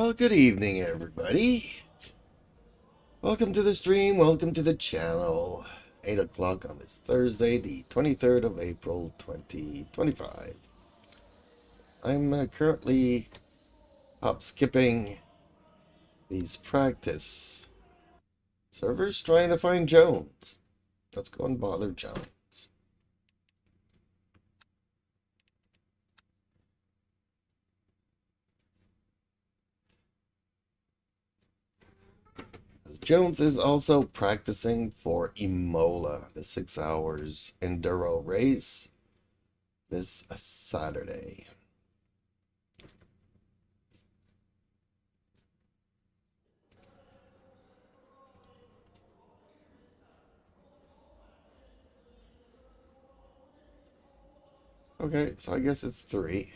Well, good evening, everybody. Welcome to the stream. Welcome to the channel. 8 o'clock on this Thursday, the 23rd of April, 2025. I'm currently hop skipping these practice servers trying to find Jones. Let's go and bother Jones. Jones is also practicing for Imola, the 6 hours Enduro race, this Saturday. Okay, so I guess it's 3.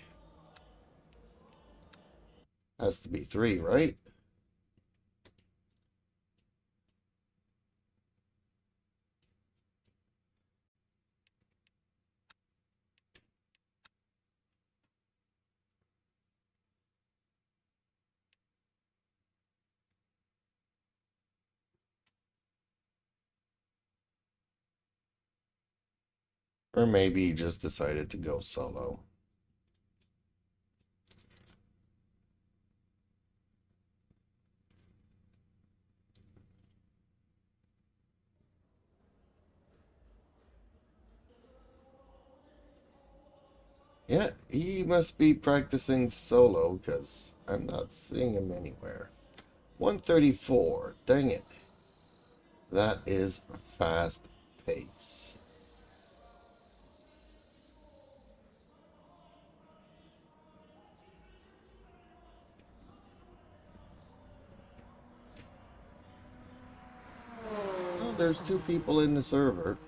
Has to be 3, right? Or maybe he just decided to go solo. Yeah, he must be practicing solo because I'm not seeing him anywhere. 134. Dang it. That is a fast pace. Oh, there's 2 people in the server.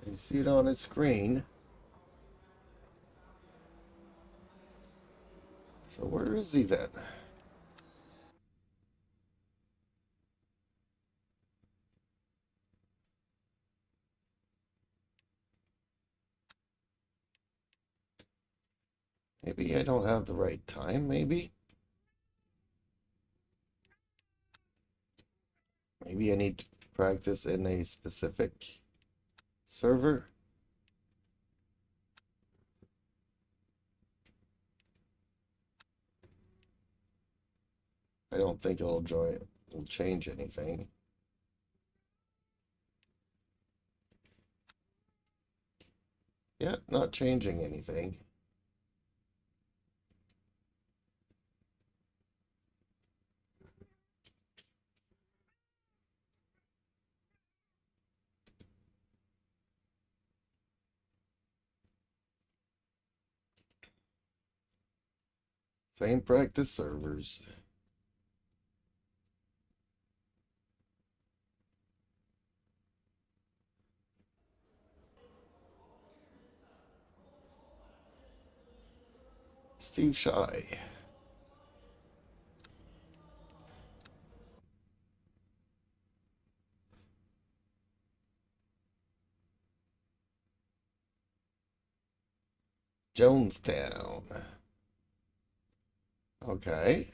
You see it on his screen. So where is he then? Maybe I don't have the right time, maybe? Maybe I need to practice in a specific server? I don't think it'll change anything. Yeah, not changing anything. Same practice servers. Steve Shy. Jonestown. Okay.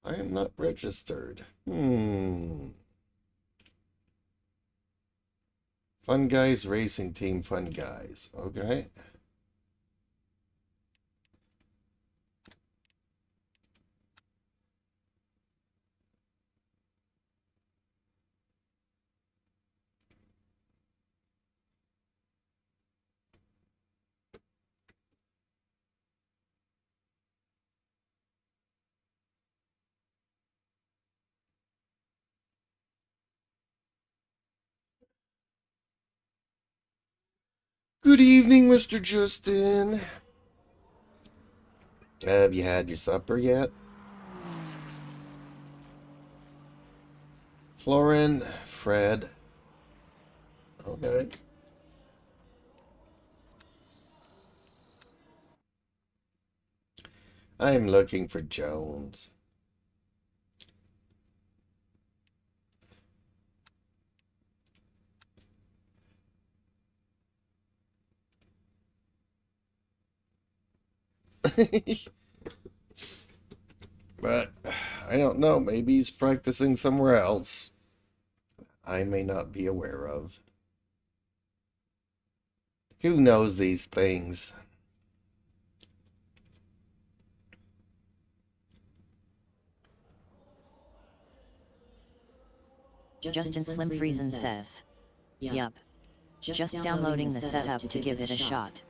I am not registered. Fun Guys Racing Team Fun Guys. Okay. Good evening, Mr. Justin. Have you had your supper yet? Florin, Fred. Okay. I'm looking for Jones. But I don't know. Maybe he's practicing somewhere else I may not be aware of. Who knows these things? Justin Slim Friesen says, "Yup. Just downloading the setup to give it a shot."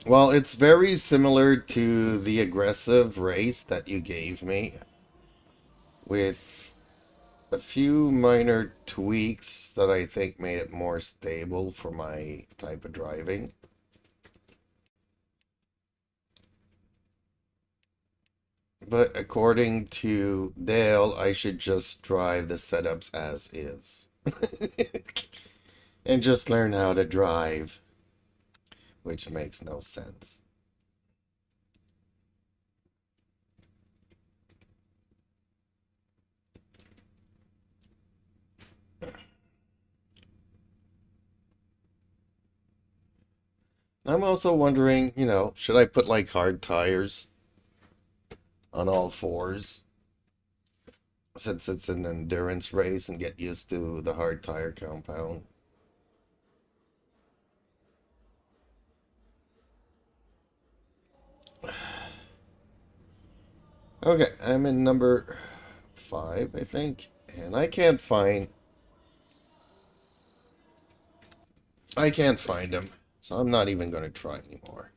Well, it's very similar to the aggressive race that you gave me, with a few minor tweaks that I think made it more stable for my type of driving. But according to Dale, I should just drive the setups as is. And just learn how to drive, which makes no sense. I'm also wondering, should I put like hard tires on all fours since it's an endurance race and get used to the hard tire compound? Okay, I'm in number 5, I think, and I can't find him, so I'm not even going to try anymore.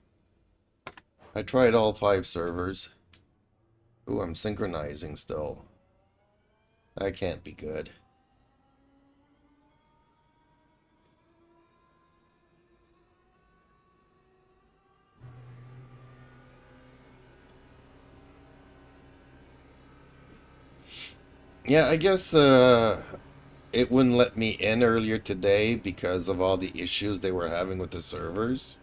I tried all 5 servers. Ooh, I'm synchronizing still. That can't be good. Yeah, I guess it wouldn't let me in earlier today because of all the issues they were having with the servers.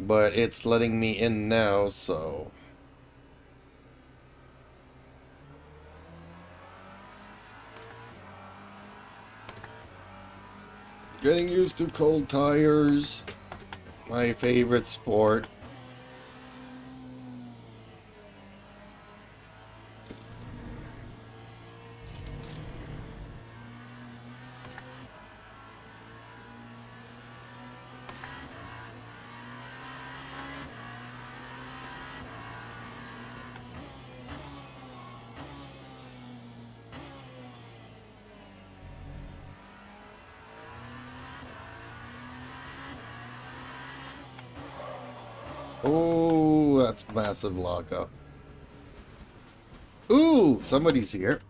But it's letting me in now, so... Getting used to cold tires. My favorite sport. Oh, that's massive lockup. Ooh, somebody's here.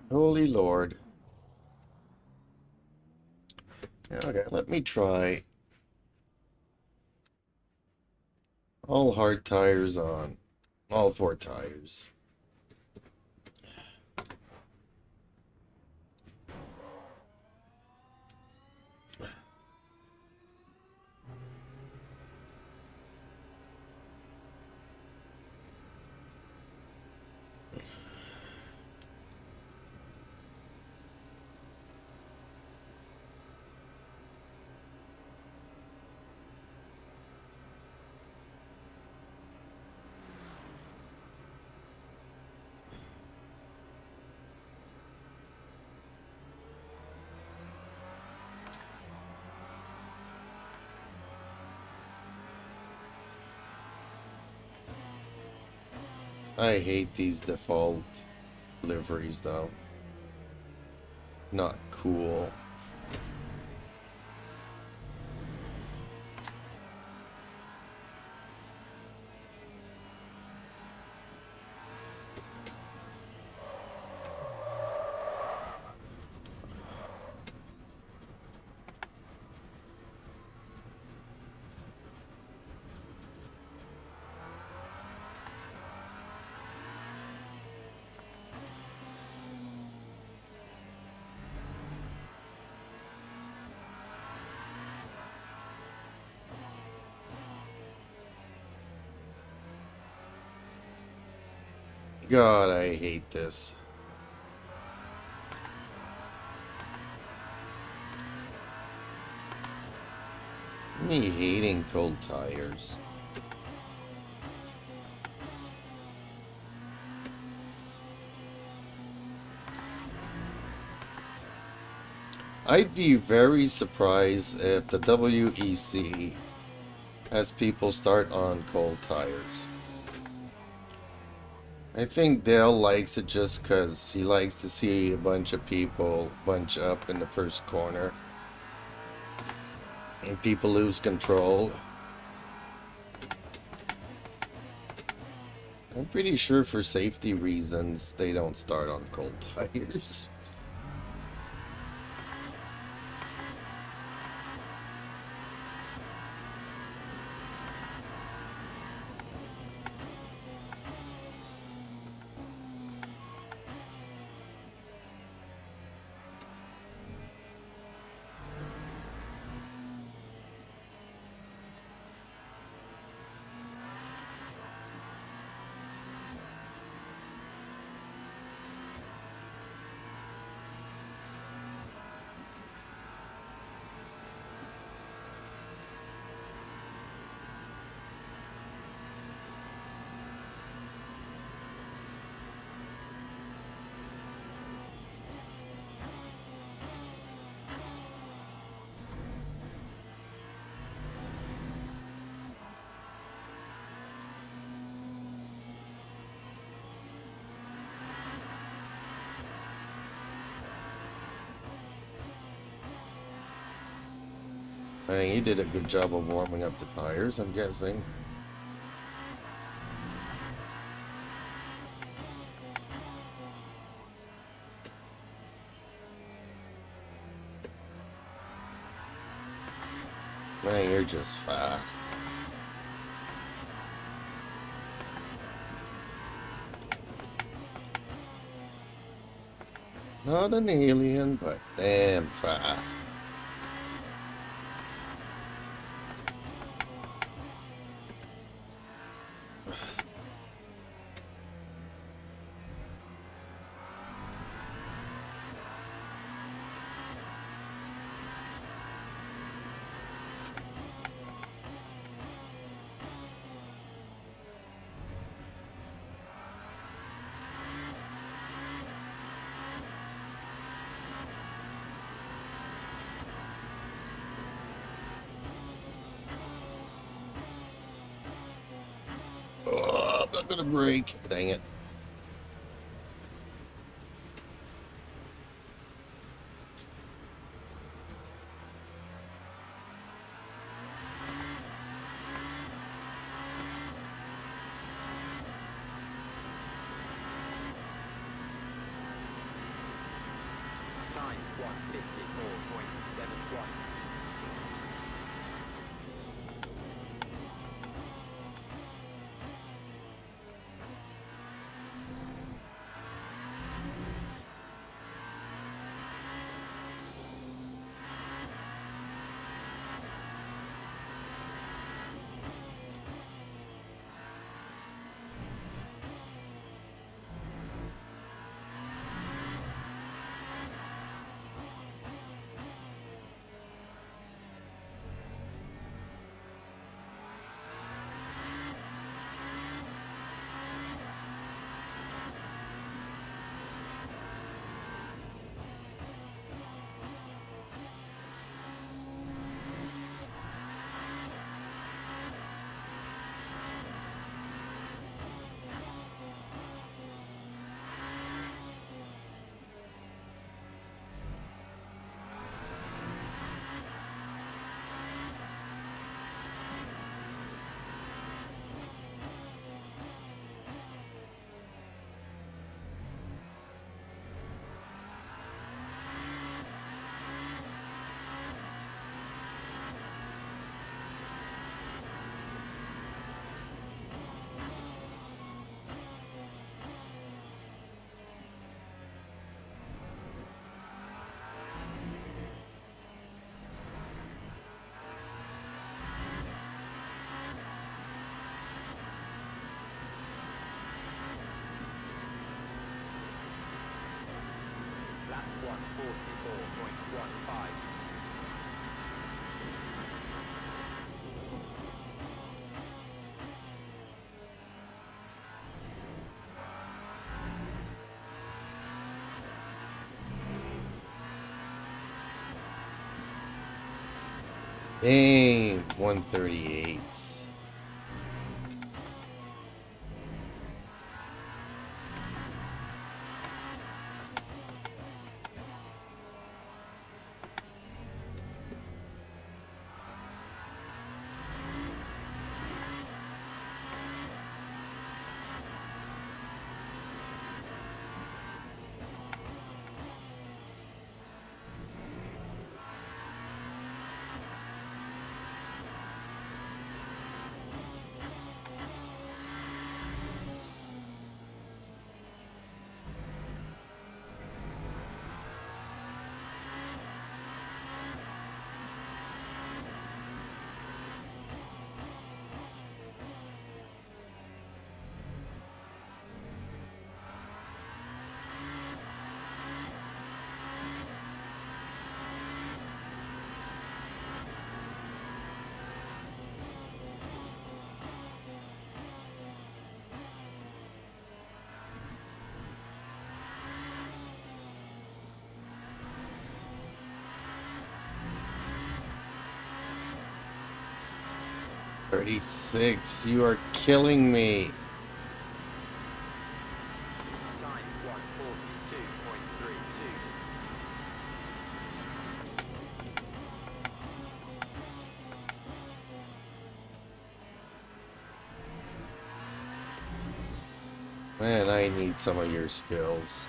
Holy Lord. Okay, let me try all hard tires on all 4 tires. I hate these default liveries though. Not cool. God, I hate this. Me hating cold tires. I'd be very surprised if the WEC has people start on cold tires. I think Dale likes it just because he likes to see a bunch of people bunch up in the first corner and people lose control. I'm pretty sure for safety reasons they don't start on cold tires. I think he did a good job of warming up the tires, I'm guessing. Man, you're just fast. Not an alien, but damn fast. Oh, I'm not gonna brake. Dang it. Time 154.71. 144.15. Dang, 138. $36. You are killing me. Time 142.32. Man, I need some of your skills.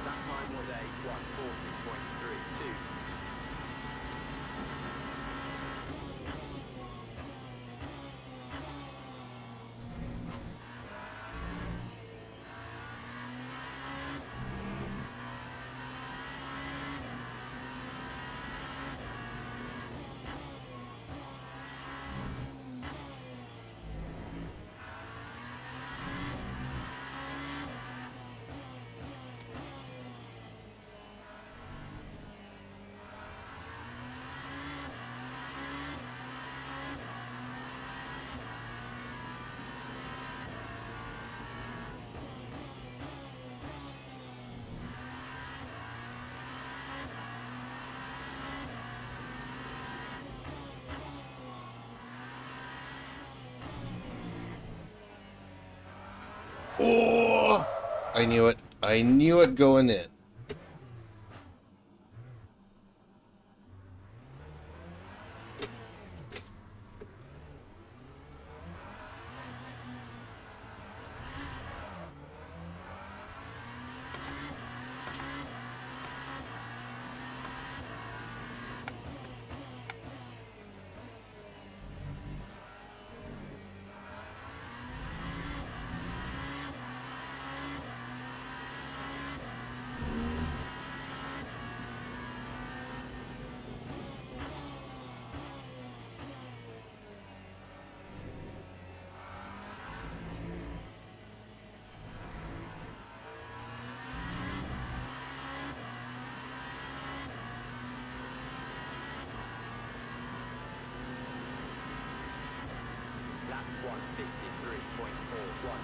That time was a 140.32. Oh, I knew it. I knew it going in. 1.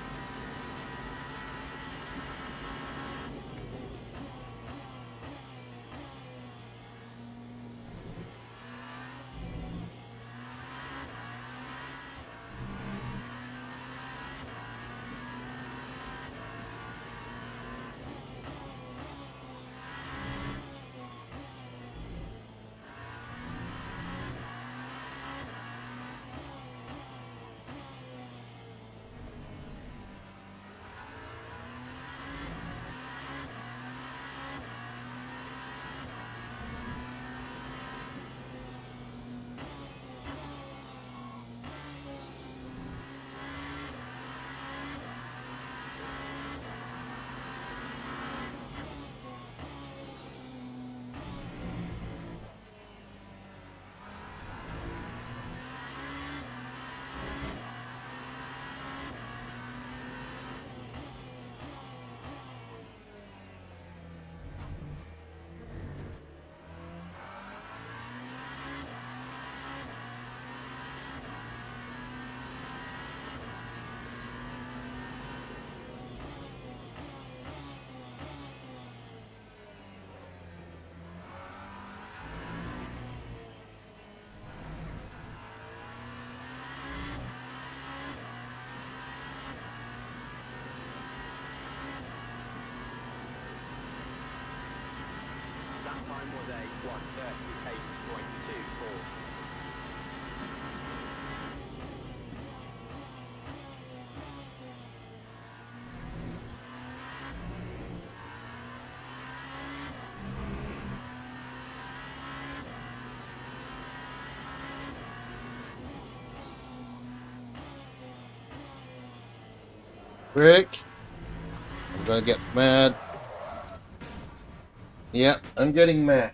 That time was a 1:38.24. Rick, I'm gonna get mad. Yep, I'm getting mad.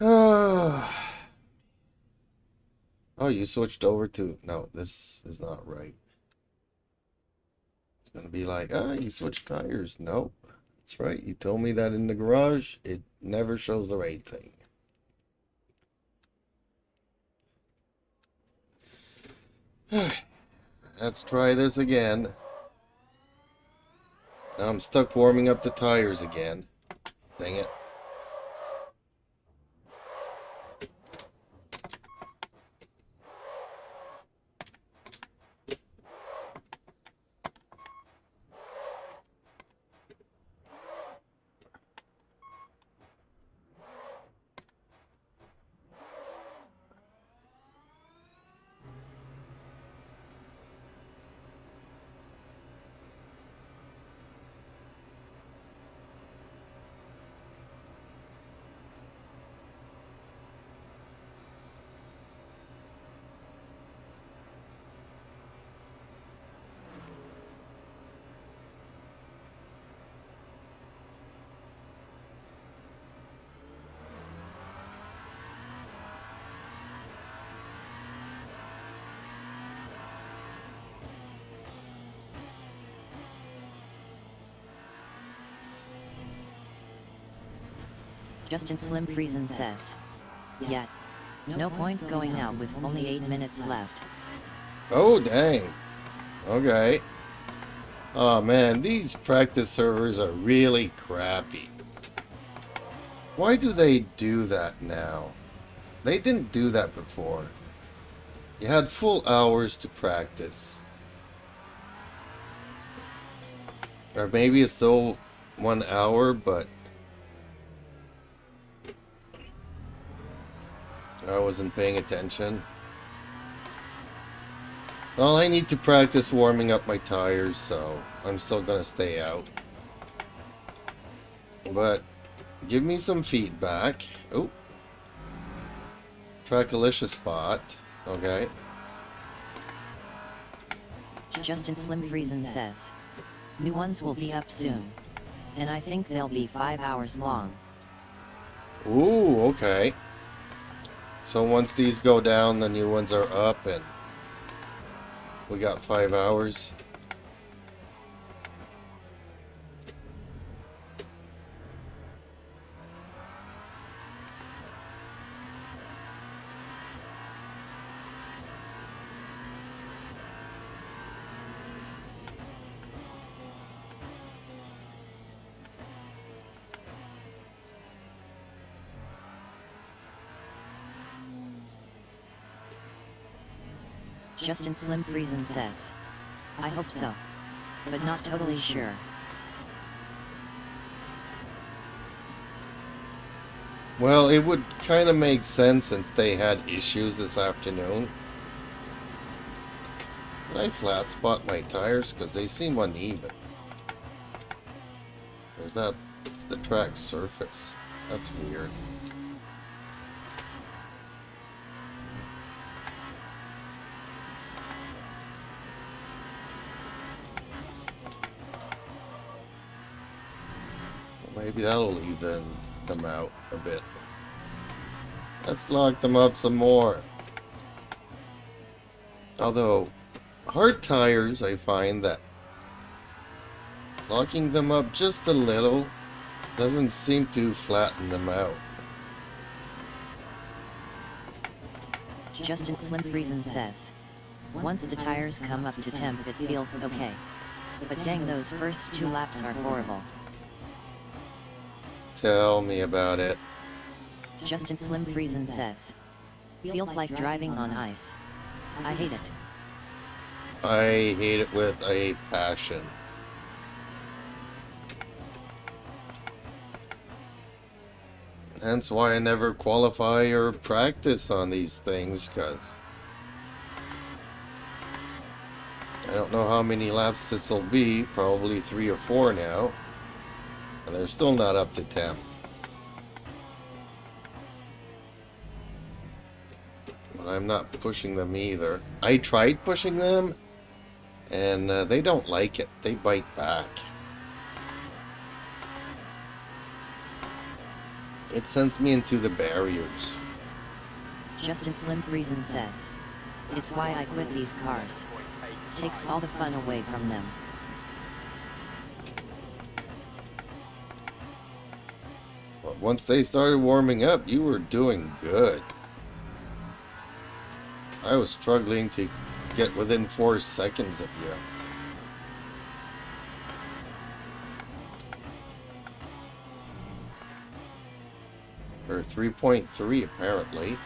Oh, you switched over to... No, this is not right. It's gonna be like, you switched tires. Nope. That's right. You told me that in the garage. It never shows the right thing. Let's try this again. Now I'm stuck warming up the tires again. Dang it. Justin Slim Friesen says. Yeah. No point going out with only 8 minutes left. Oh, dang. Okay. Oh, man. These practice servers are really crappy. Why do they do that now? They didn't do that before. You had full hours to practice. Or maybe it's still 1 hour, but I wasn't paying attention. Well, I need to practice warming up my tires, so I'm still gonna stay out. But give me some feedback. Oh, Trackalicious spot. Okay. Justin Slim Friesen says. New ones will be up soon. And I think they'll be 5 hours long. Ooh, okay. So once these go down, the new ones are up, and we got 5 hours. Justin Slim Friesen says, I hope so, but not totally sure. Well, it would kind of make sense since they had issues this afternoon. Can I flat spot my tires? Because they seem uneven. There's that, the track surface. That's weird. Well, maybe that'll even them out a bit. Let's lock them up some more. Although, hard tires, I find that locking them up just a little doesn't seem to flatten them out. Justin Slim Friesen says, once the tires come up to temp it feels okay. But dang, those first 2 laps are horrible. Tell me about it. Justin Slim Friesen says, feels like driving on ice. I hate it. I hate it with a passion. Hence why I never qualify or practice on these things, because I don't know how many laps this will be, probably 3 or 4 now, and they're still not up to 10. But I'm not pushing them either. I tried pushing them, and they don't like it. They bite back. It sends me into the barriers. Justin Slim Friesen says, it's why I quit these cars. Takes all the fun away from them. But once they started warming up, you were doing good. I was struggling to get within 4 seconds of you. Or 3.3 apparently.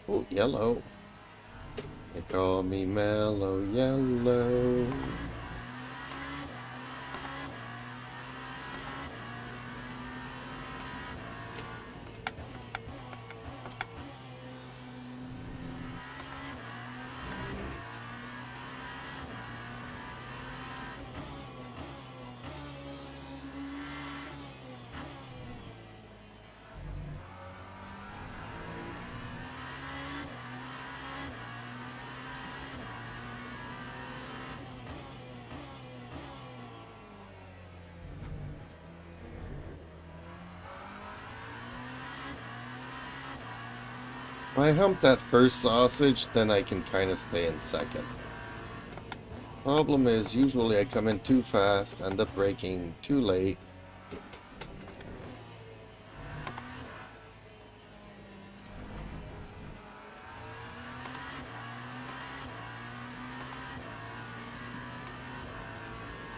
Oh, yellow. They call me Mellow Yellow. If I hump that first sausage, then I can kind of stay in second. Problem is, usually I come in too fast, end up braking too late.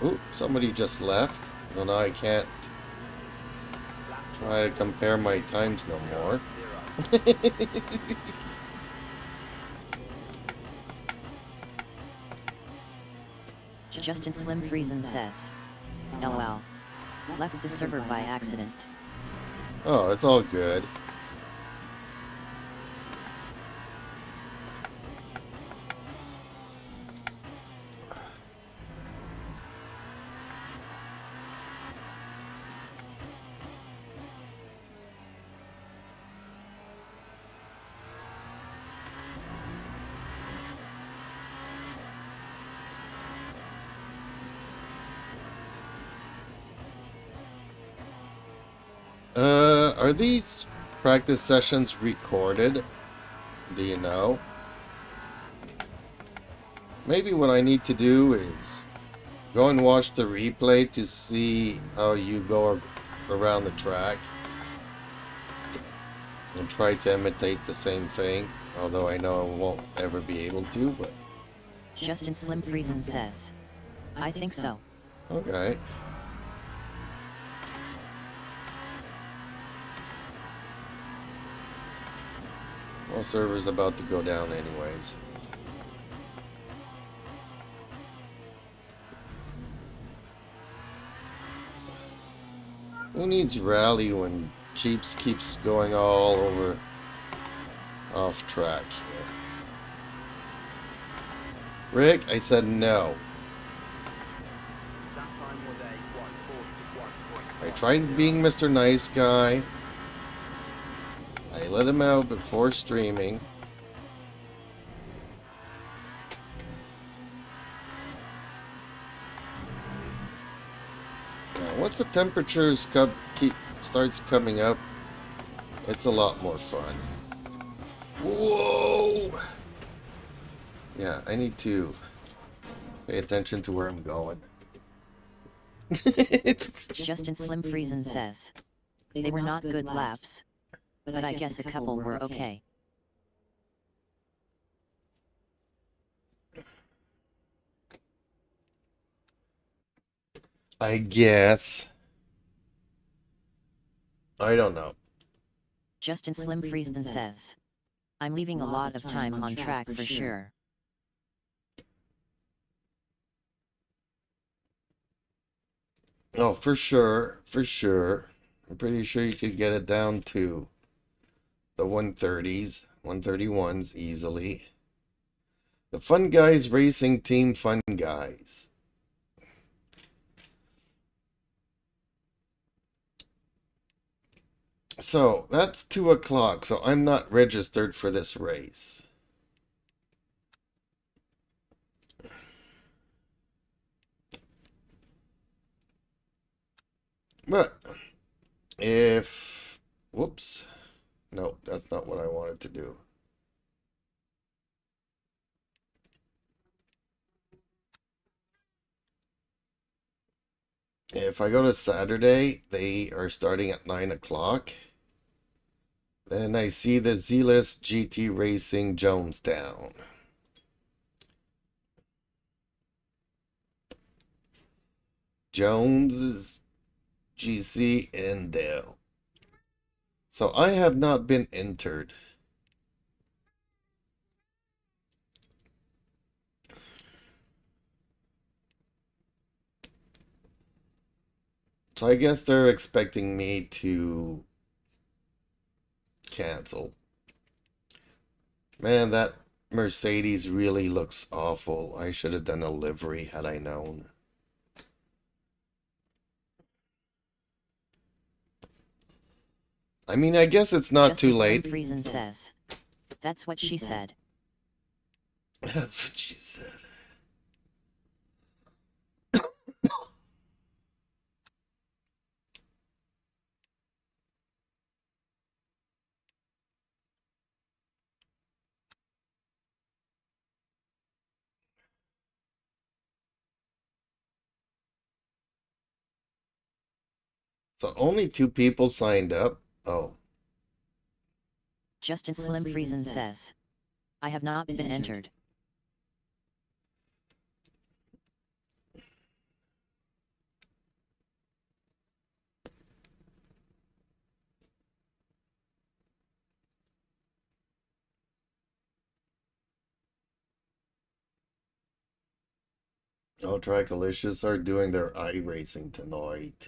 Oop, somebody just left. Well, now I can't try to compare my times no more. Justin Slim Friesen says, LOL. Left the server by accident. Oh, it's all good. Are these practice sessions recorded? Do you know? Maybe what I need to do is go and watch the replay to see how you go around the track and try to imitate the same thing, although I know I won't ever be able to, but... Justin Slim Friesen says, I think so. Okay. Well, server's about to go down anyways. Who needs rally when Jeeps keeps going all over off track here? Rick, I said no. That time was a 1:41.1. I tried being Mr. Nice Guy. I let him out before streaming. Now, once the temperatures starts coming up, it's a lot more fun. Whoa! Yeah, I need to pay attention to where I'm going. Justin Slim Friesen says. They were not good laps, but I guess a couple were okay. I guess. I don't know. Justin Slim Friesen says. I'm leaving a lot of time on track for sure. Oh, for sure. For sure. I'm pretty sure you could get it down to the 130s, 131s easily. The Fun Guys Racing Team Fun Guys. So, that's 2 o'clock, so I'm not registered for this race. But, if... Whoops. No, that's not what I wanted to do. If I go to Saturday, they are starting at 9 o'clock. Then I see the Z-List GT Racing Jonestown. Jones's GC and Dale. So I have not been entered. So I guess they're expecting me to cancel. Man, that Mercedes really looks awful. I should have done a livery had I known. I mean, I guess it's not too late. Justin Slim Friesen says. That's what she said. That's what she said. So only 2 people signed up. Oh. Justin Slim Friesen says. I have not been entered. Oh, Tricolicious are doing their iRacing tonight.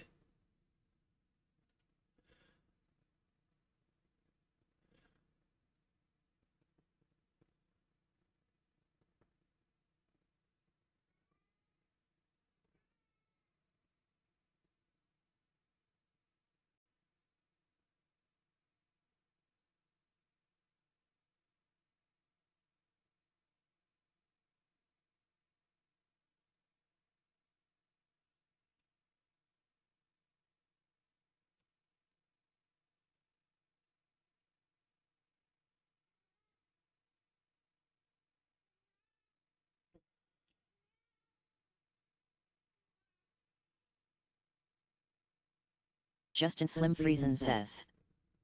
Justin Slim Friesen says.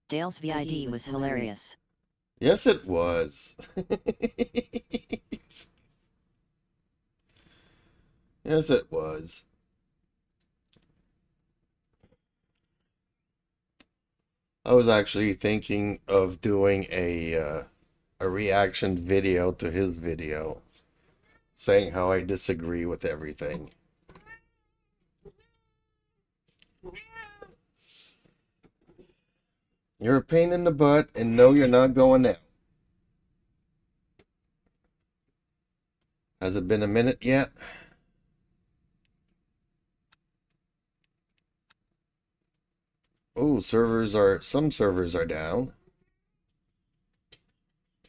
Dale's VID was hilarious. Yes, it was. Yes, it was. I was actually thinking of doing a a reaction video to his video saying how I disagree with everything. You're a pain in the butt, and no, you're not going out. Has it been a minute yet? Oh, some servers are down.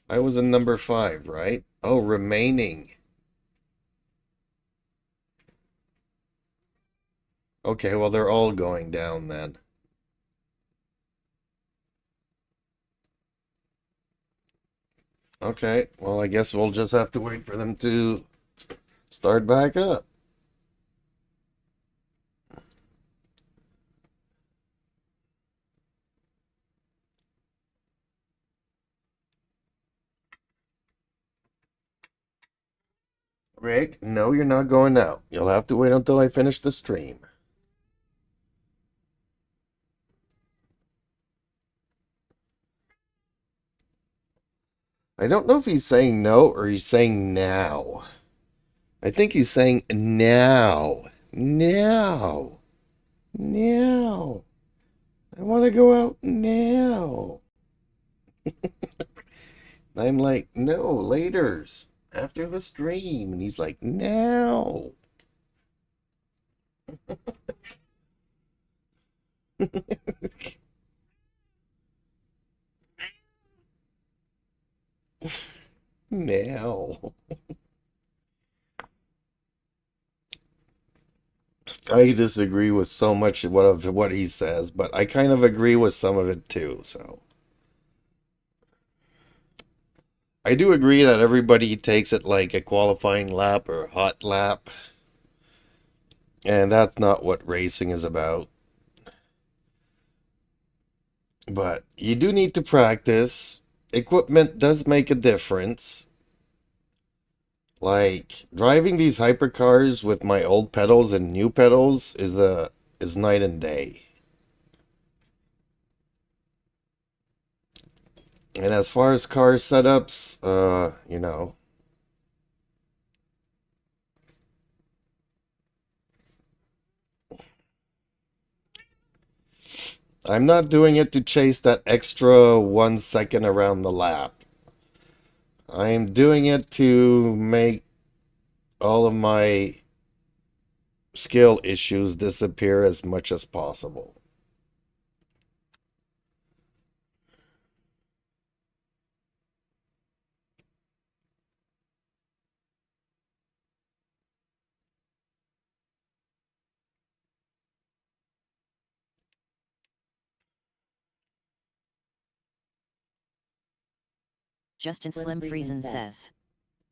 I was in number 5, right? Oh, remaining. Okay, well, they're all going down then. Okay, well, I guess we'll just have to wait for them to start back up. Rick, no, you're not going out. You'll have to wait until I finish the stream. I don't know if he's saying no or he's saying now. I think he's saying now. Now. Now. I want to go out now. I'm like, no, laters. After the stream. And he's like, now. Now. I disagree with so much of what he says, but I kind of agree with some of it too, so. I do agree that everybody takes it like a qualifying lap or a hot lap. And that's not what racing is about. But you do need to practice. Equipment does make a difference. Like driving these hypercars with my old pedals and new pedals is night and day. And as far as car setups, you know, I'm not doing it to chase that extra 1 second around the lap. I'm doing it to make all of my skill issues disappear as much as possible. Justin Slim Friesen says.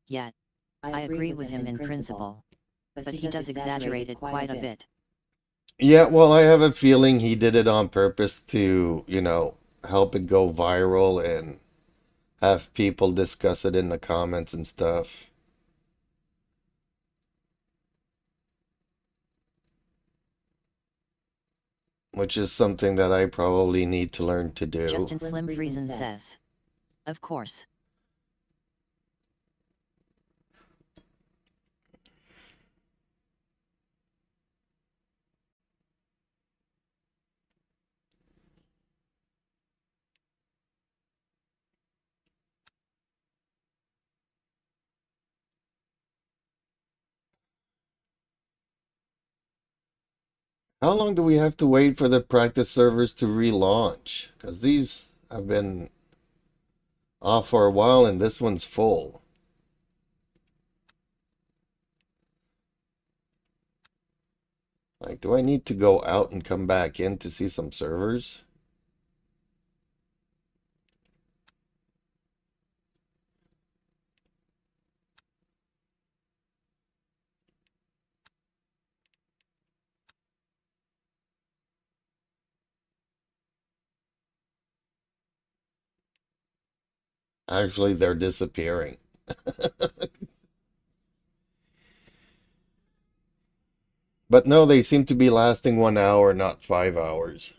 Yeah, I agree with him in principle. But he does exaggerate it quite a bit. Yeah, well, I have a feeling he did it on purpose to, you know, help it go viral and have people discuss it in the comments and stuff. Which is something that I probably need to learn to do. Justin Slim Friesen says. Of course. How long do we have to wait for the practice servers to relaunch? Because these have been off for a while and this one's full. Like, do I need to go out and come back in to see some servers? Actually, they're disappearing. But no, they seem to be lasting 1 hour, not 5 hours.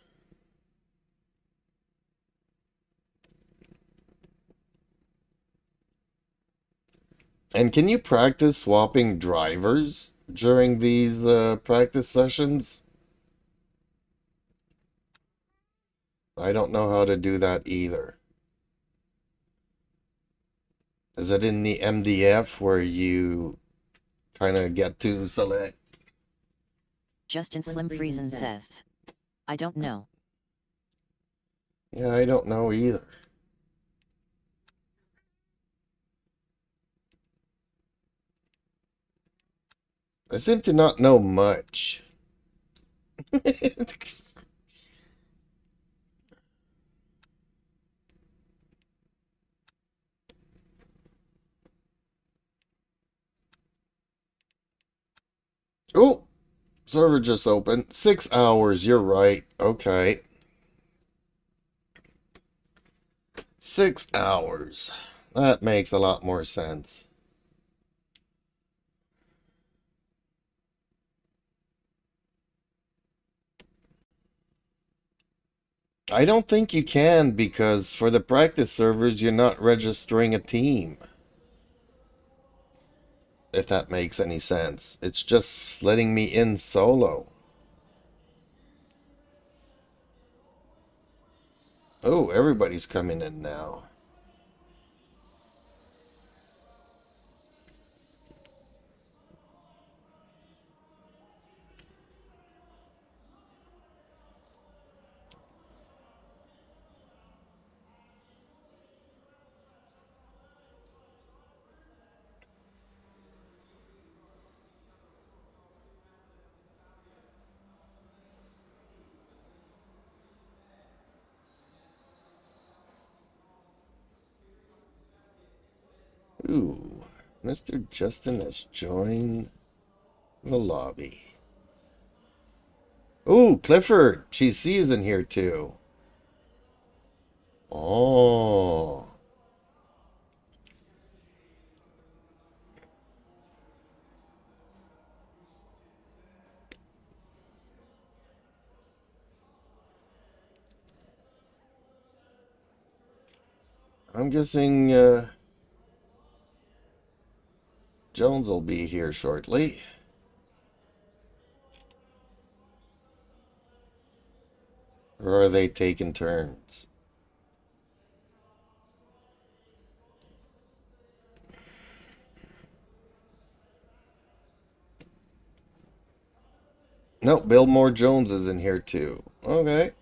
And can you practice swapping drivers during these practice sessions? I don't know how to do that either. Is it in the MDF where you kind of get to select? Justin Slim Friesen says, I don't know. Yeah, I don't know either. I seem to not know much. Oh, server just opened. 6 hours, you're right. Okay. 6 hours. That makes a lot more sense. I don't think you can because for the practice servers, you're not registering a team. If that makes any sense. It's just letting me in solo. Oh, everybody's coming in now. Ooh, Mr. Justin has joined the lobby. Ooh, Clifford, GC in here too. Oh, I'm guessing Jones will be here shortly. Or are they taking turns? No, Bill Moore Jones is in here too. Okay.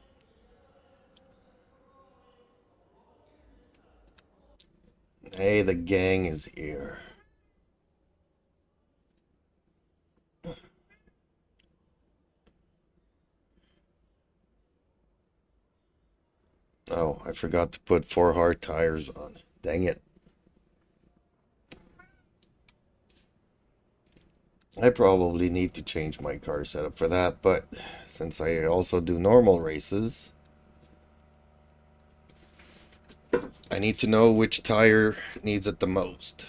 Hey, the gang is here. Oh, I forgot to put 4 hard tires on. Dang it. I probably need to change my car setup for that, but since I also do normal races, I need to know which tire needs it the most.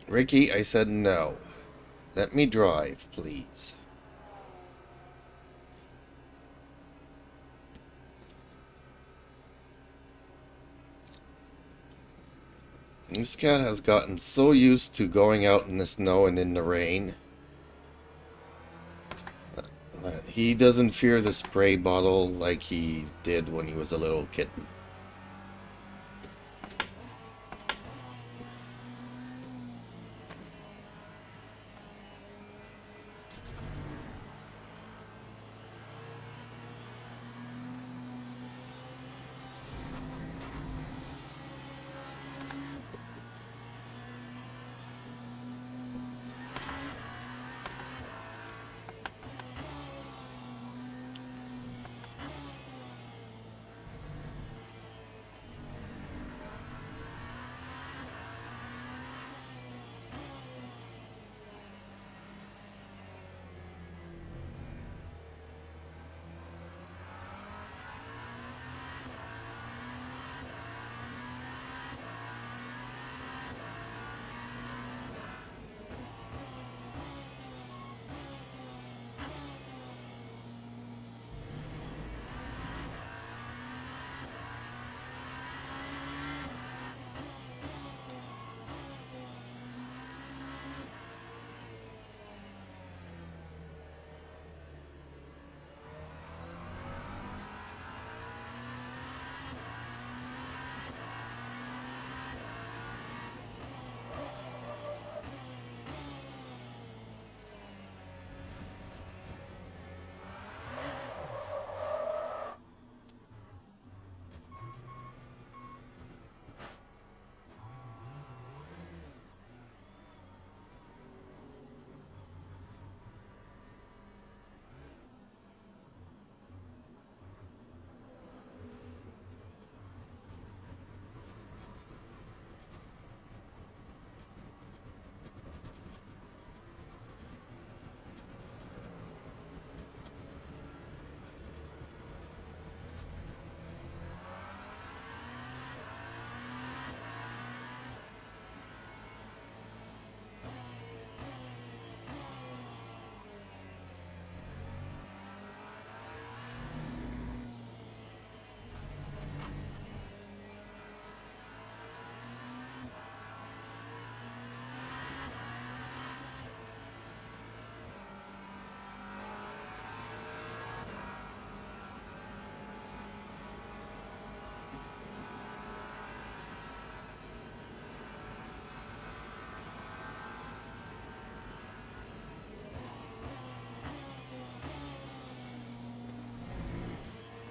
Ricky, I said no. Let me drive, please. This cat has gotten so used to going out in the snow and in the rain that he doesn't fear the spray bottle like he did when he was a little kitten.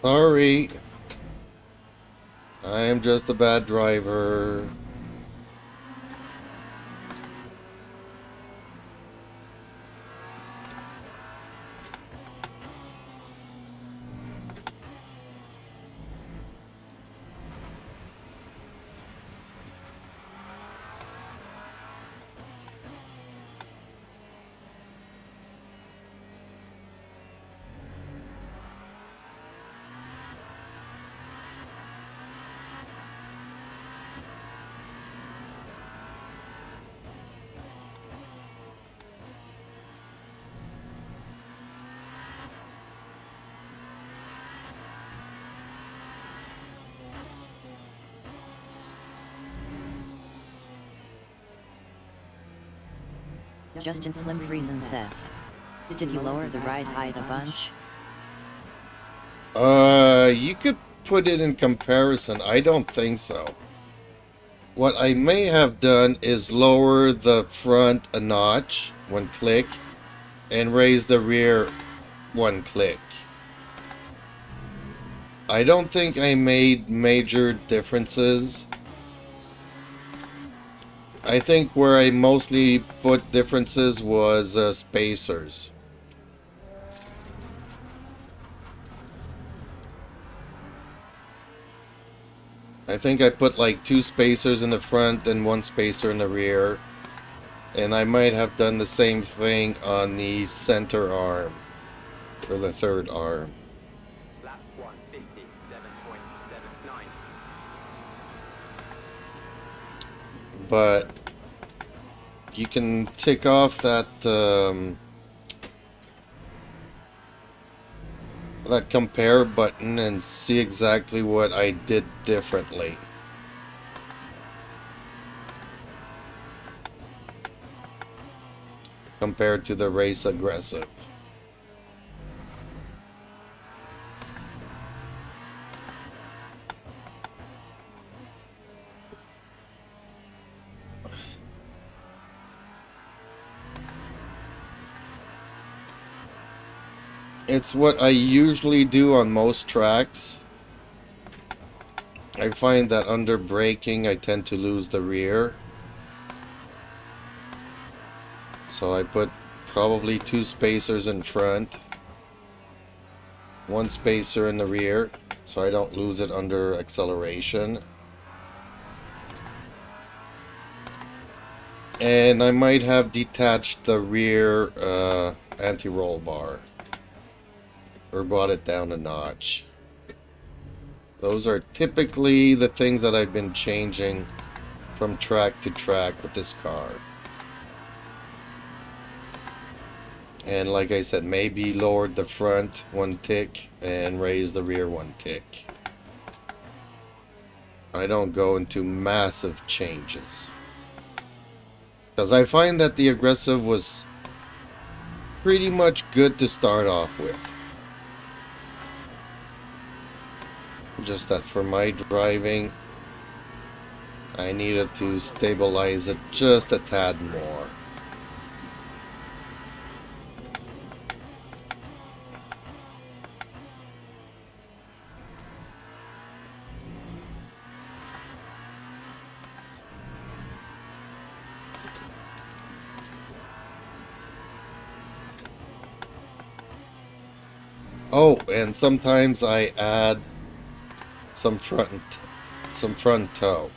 Sorry. I am just a bad driver. Justin Slim Friesen says, did you lower the ride height a bunch? You could put it in comparison. I don't think so. What I may have done is lower the front a notch, one click, and raise the rear one click. I don't think I made major differences. I think where I mostly put differences was spacers. I think I put like 2 spacers in the front and 1 spacer in the rear. And I might have done the same thing on the center arm, or the third arm. Lap 157.79. But you can tick off that that compare button and see exactly what I did differently. Compared to the race aggressive. It's what I usually do on most tracks. I find that under braking I tend to lose the rear. So I put probably 2 spacers in front, 1 spacer in the rear, so I don't lose it under acceleration. And I might have detached the rear anti-roll bar, or brought it down a notch. Those are typically the things that I've been changing from track to track with this car. And like I said, maybe lowered the front 1 tick and raised the rear 1 tick. I don't go into massive changes, because I find that the aggressive was pretty much good to start off with. Just that for my driving, I needed to stabilize it just a tad more. Oh, and sometimes I add some front toe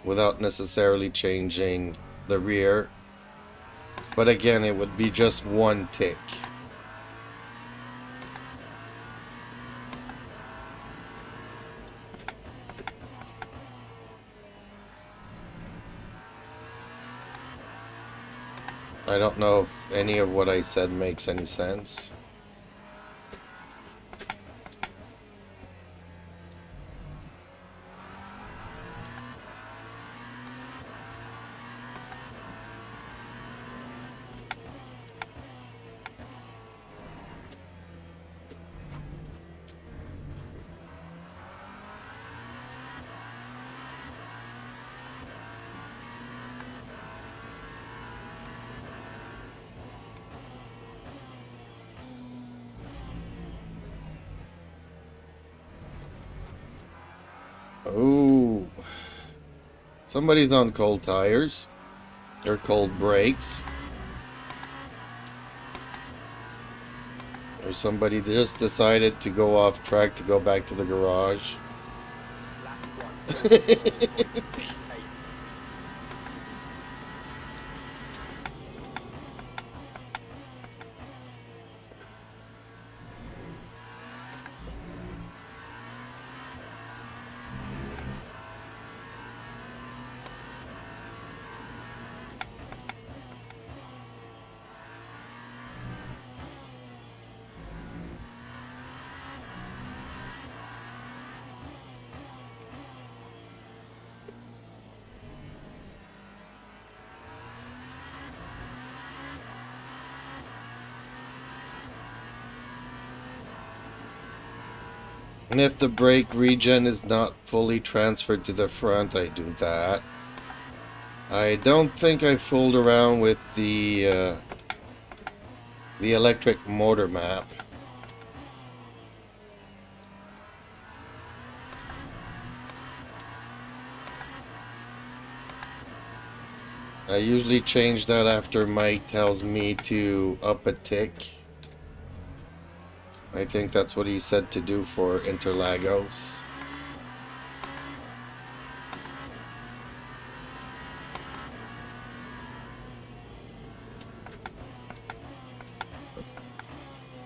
without necessarily changing the rear, but again it would be just 1 tick. I don't know if any of what I said makes any sense. Somebody's on cold tires. Or cold brakes. Or somebody just decided to go off track to go back to the garage. Lap 1. And if the brake regen is not fully transferred to the front, I do that. I don't think I fooled around with the electric motor map. I usually change that after Mike tells me to up a tick. I think that's what he said to do for Interlagos.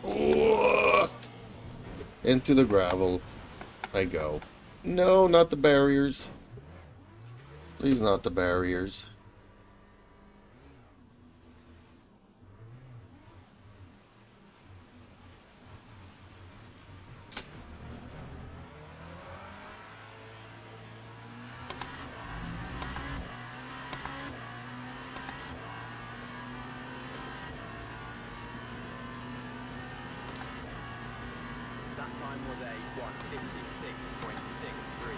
Oh! Into the gravel I go. No, not the barriers. Please, not the barriers. That time was a 1:56.63.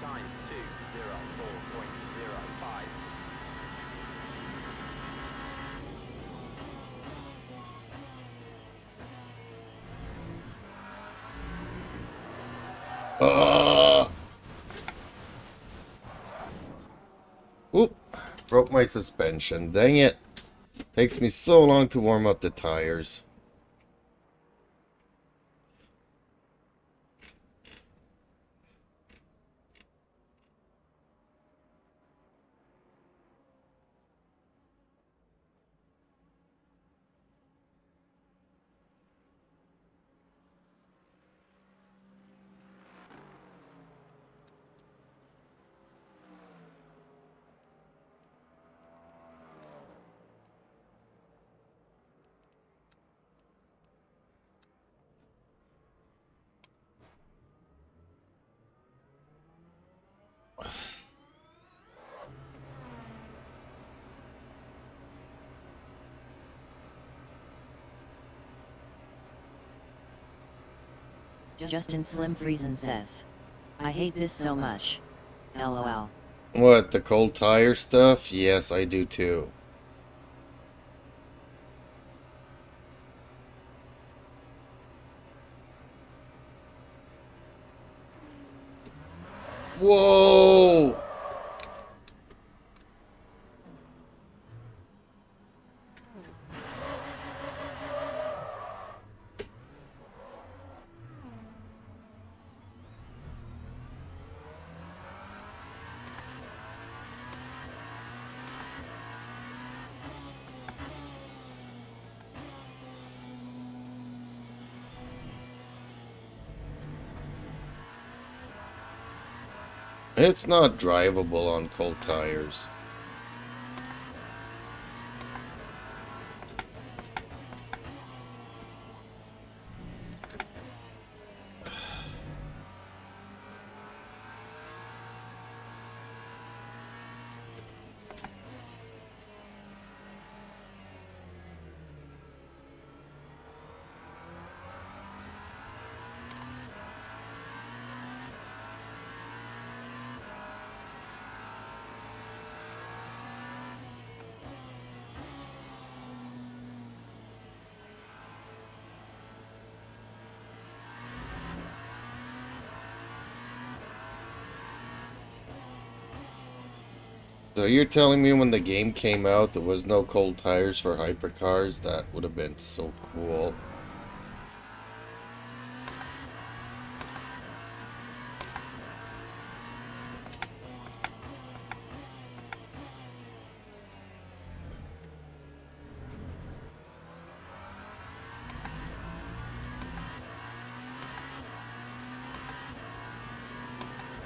Time 2:04.05. Oop! Broke my suspension. Dang it. Takes me so long to warm up the tires. Justin Slim Friesen says, I hate this so much. LOL. What, the cold tire stuff? Yes, I do too. Whoa! It's not drivable on cold tires. So you're telling me when the game came out there was no cold tires for hypercars? That would have been so cool.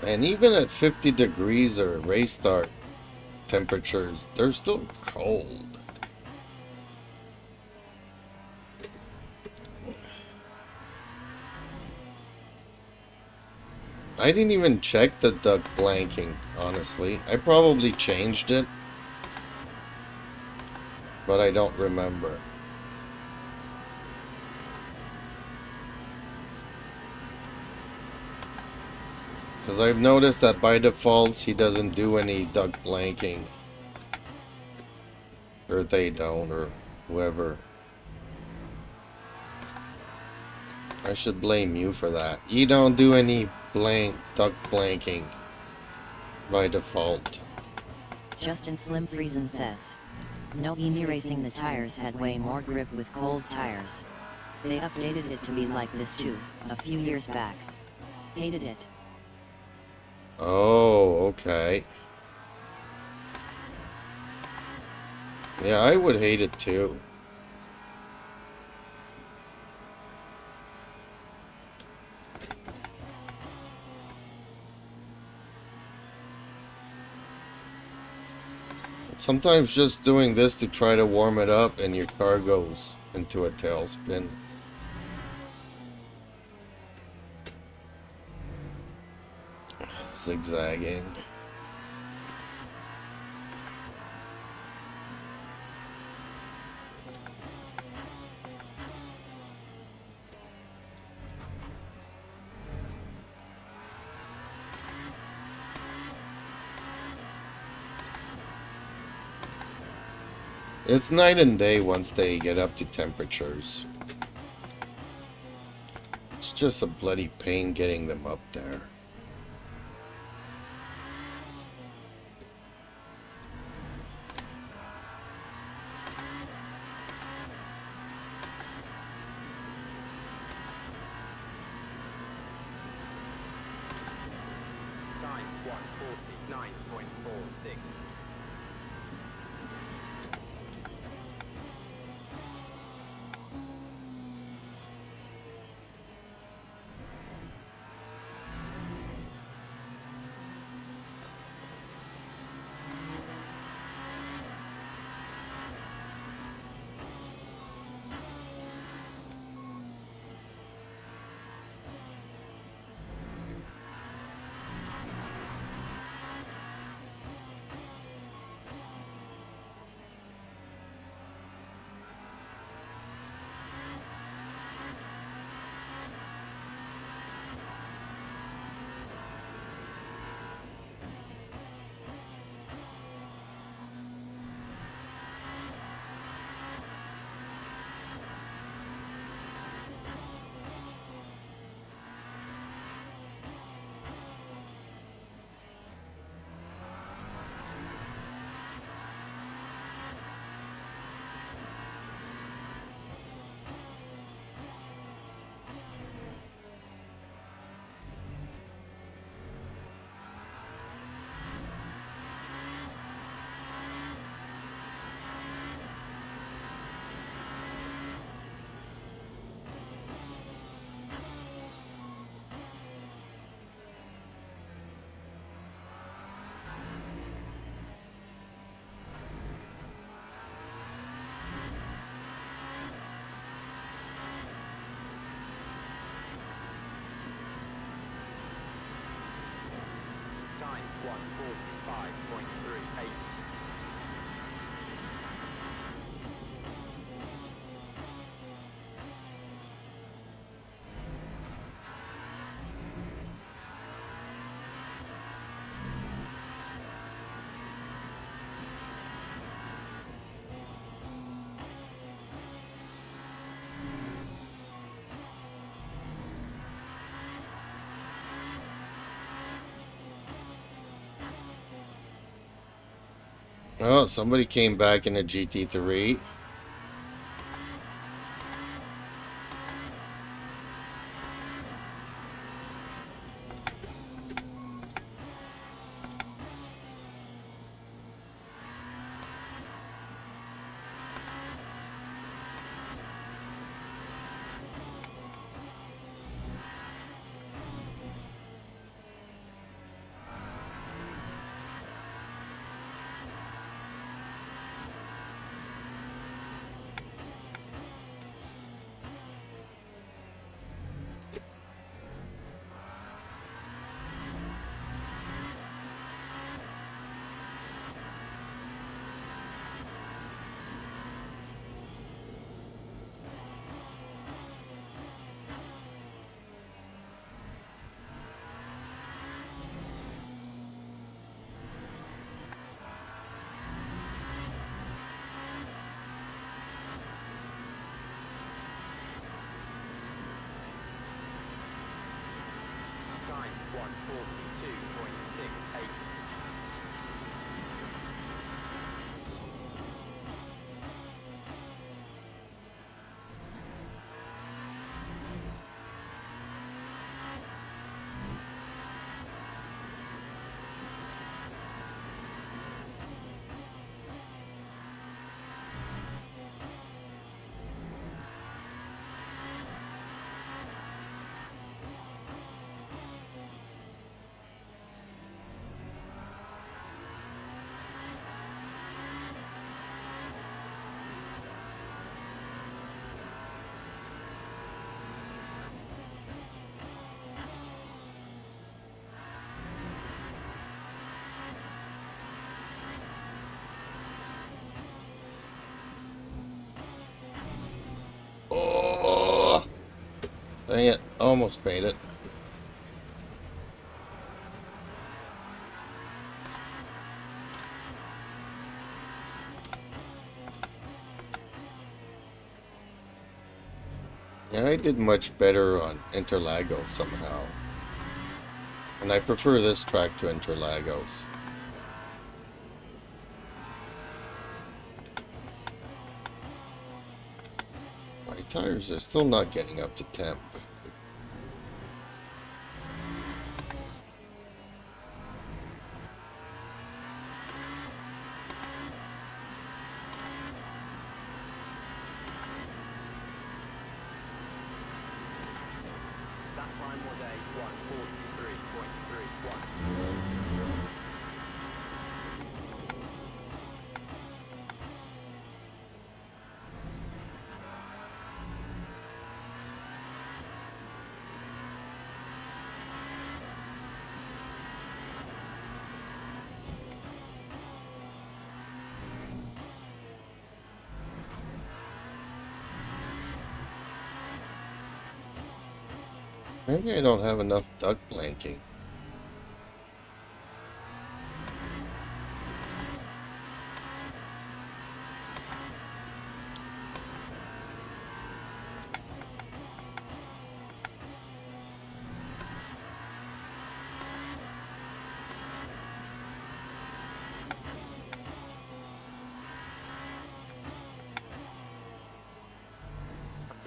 And even at 50 degrees or race start temperatures, they're still cold. I didn't even check the duck blanking, honestly. I probably changed it, but I don't remember. Because I've noticed that by default he doesn't do any duck blanking. Or they don't, or whoever. I should blame you for that. You don't do any duck blanking by default. Justin Slim Friesen says, no EMI racing the tires had way more grip with cold tires. They updated it to be like this too, a few years back. Hated it. Oh, okay. Yeah, I would hate it too. Sometimes just doing this to try to warm it up and your car goes into a tailspin. Zigzagging. It's night and day once they get up to temperatures. It's just a bloody pain getting them up there. Time 1:49.46. 5.38. Oh, somebody came back in a GT3. Time 142.68. Oh, dang it. Almost made it. Yeah, I did much better on Interlagos somehow. And I prefer this track to Interlagos. My tires are still not getting up to temp. That time was a 143.31. Maybe I don't have enough duck blanking.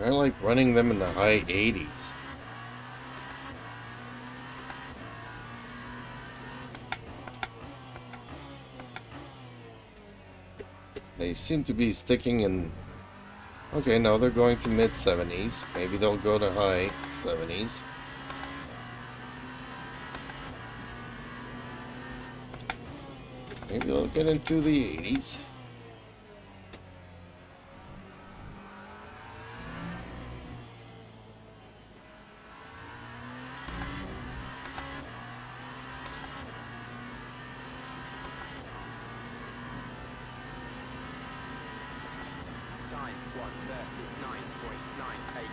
I like running them in the high 80s. They seem to be sticking in... Okay, now they're going to mid 70s. Maybe they'll go to high 70s. Maybe they'll get into the 80s. 139.98.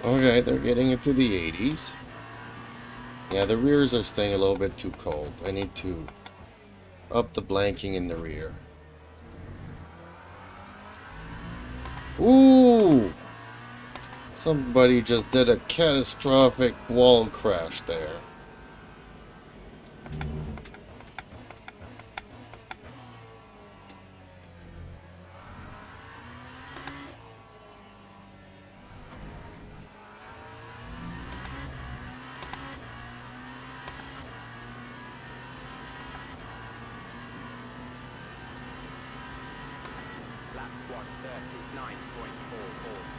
Okay, they're getting into the 80s. Yeah, the rears are staying a little bit too cold. I need to up the blanking in the rear. Ooh! Somebody just did a catastrophic wall crash there. Lap 139.44.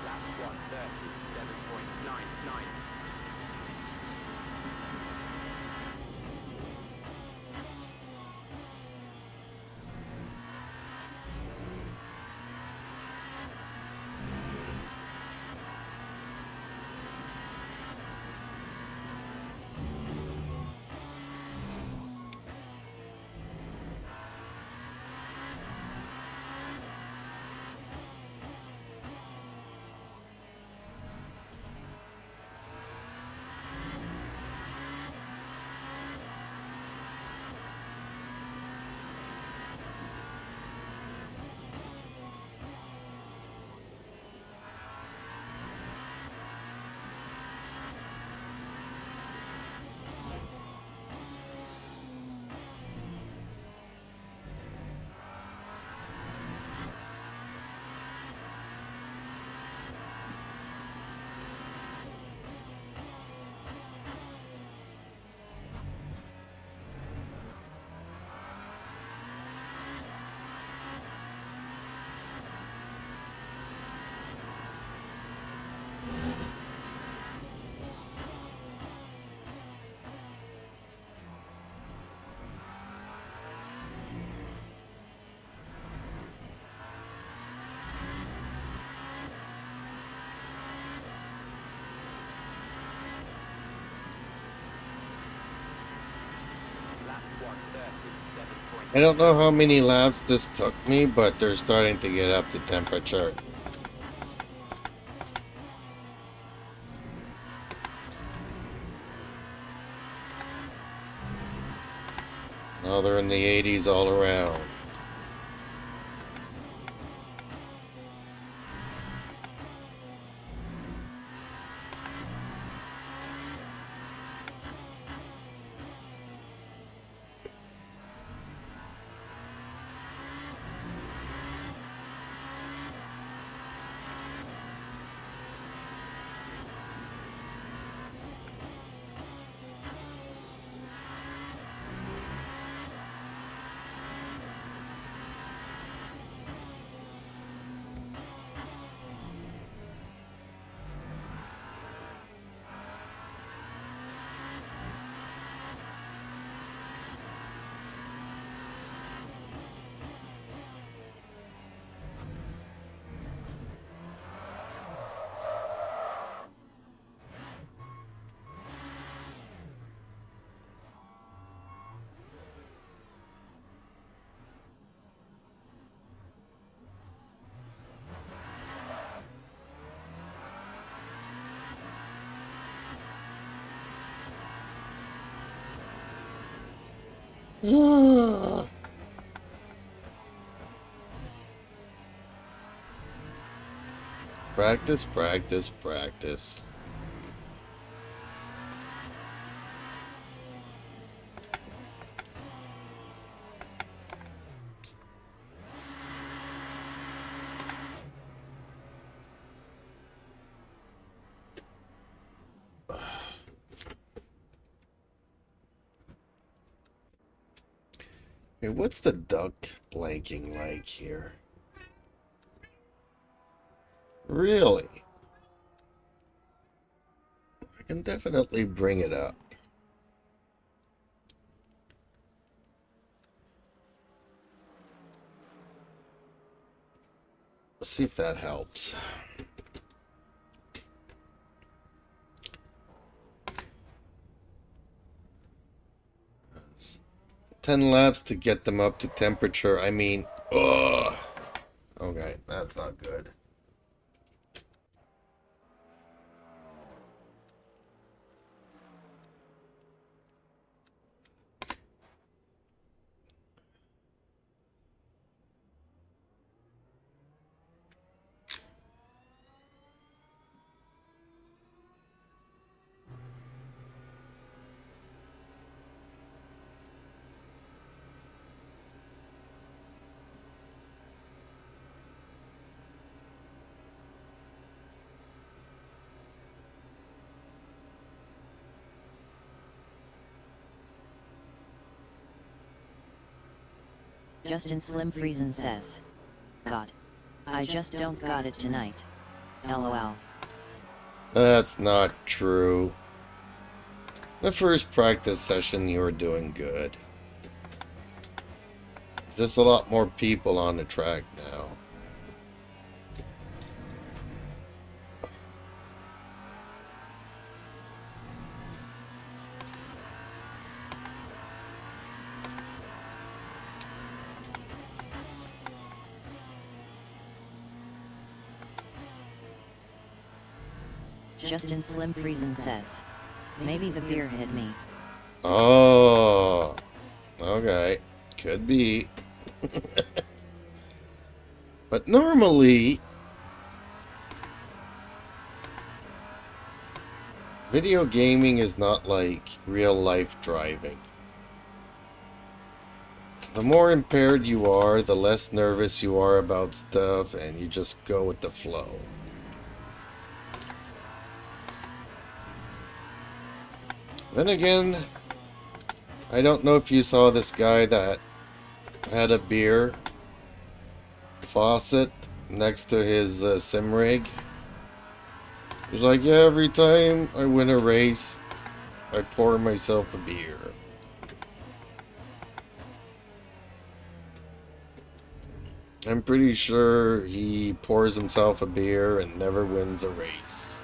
Lap 137.99. I don't know how many laps this took me, but they're starting to get up to temperature. Now they're in the 80s all around. Practice, practice, practice. Okay, what's the duck blanking like here? Really? I can definitely bring it up. Let's see if that helps. 10 laps to get them up to temperature. I mean, ugh. Okay, that's not good. Justin Slim Friesen says, God. I just don't got it tonight. LOL. That's not true. The first practice session, you were doing good. Just a lot more people on the track now. Justin Slim Friesen says, maybe the beer hit me. Oh, okay. Could be. But normally, video gaming is not like real life driving. The more impaired you are, the less nervous you are about stuff, and you just go with the flow. Then again, I don't know if you saw this guy that had a beer faucet next to his sim rig. He's like, yeah, every time I win a race, I pour myself a beer. I'm pretty sure he pours himself a beer and never wins a race.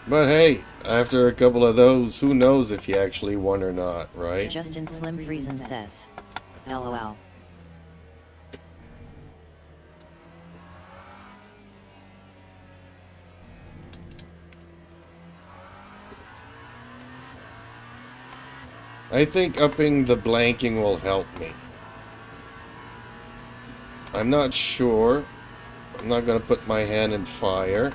But hey, after a couple of those, who knows if you actually won or not, right? Justin Slim Friesen says, LOL. I think upping the blanking will help me. I'm not sure. I'm not going to put my hand in fire.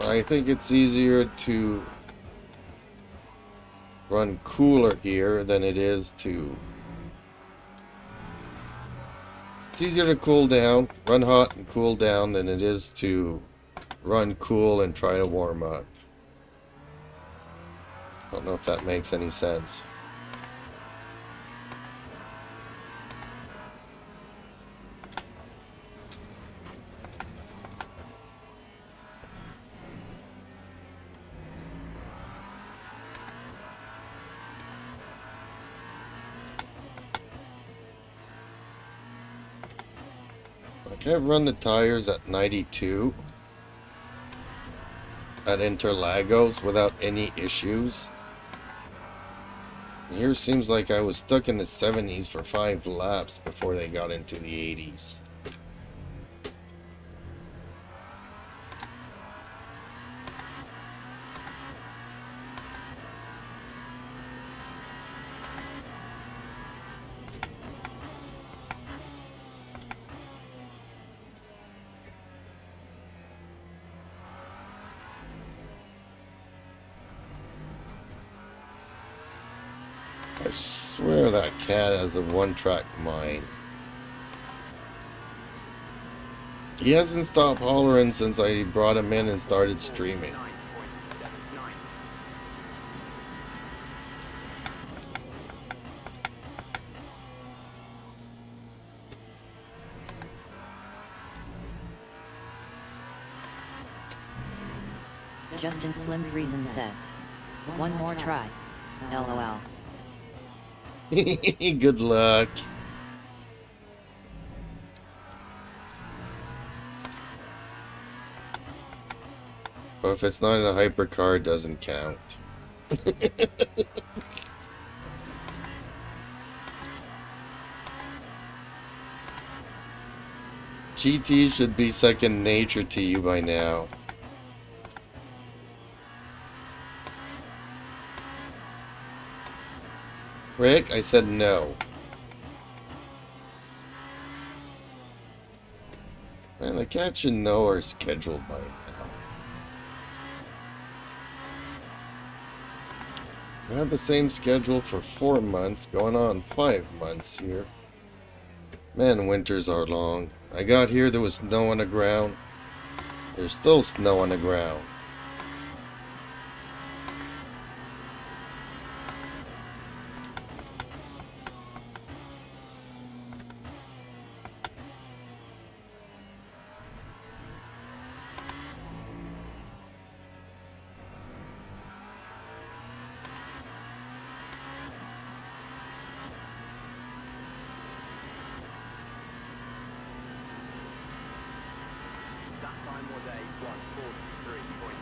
I think it's easier to run cooler here than it is to... It's easier to cool down, run hot and cool down than it is to run cool and try to warm up. Don't know if that makes any sense. Like I've run the tires at 92 at Interlagos without any issues. Here seems like I was stuck in the 70s for 5 laps before they got into the 80s. I swear that cat has a one-track mind. He hasn't stopped hollering since I brought him in and started streaming. 9.79. Justin Slim Friesen says, one more try. LOL. Good luck. But if it's not in a hypercar, it doesn't count. GT should be second nature to you by now. Rick, I said no. Man, the cat should know our schedule by now. I had the same schedule for 4 months, going on 5 months here. Man, winters are long. I got here, there was snow on the ground. There's still snow on the ground. That time was a 1:43.8.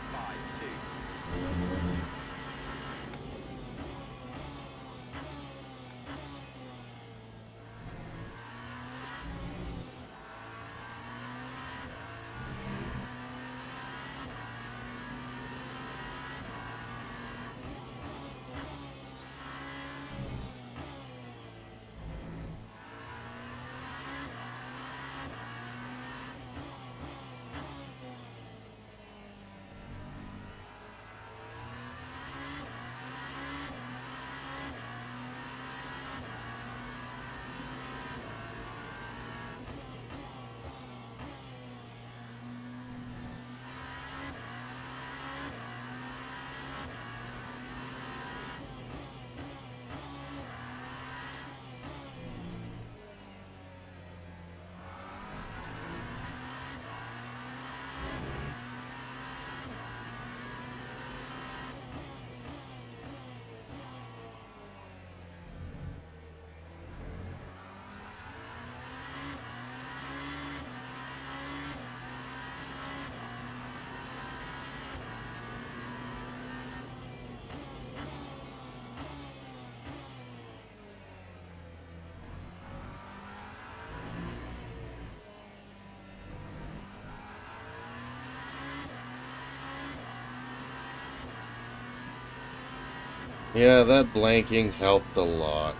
Yeah, that blanking helped a lot.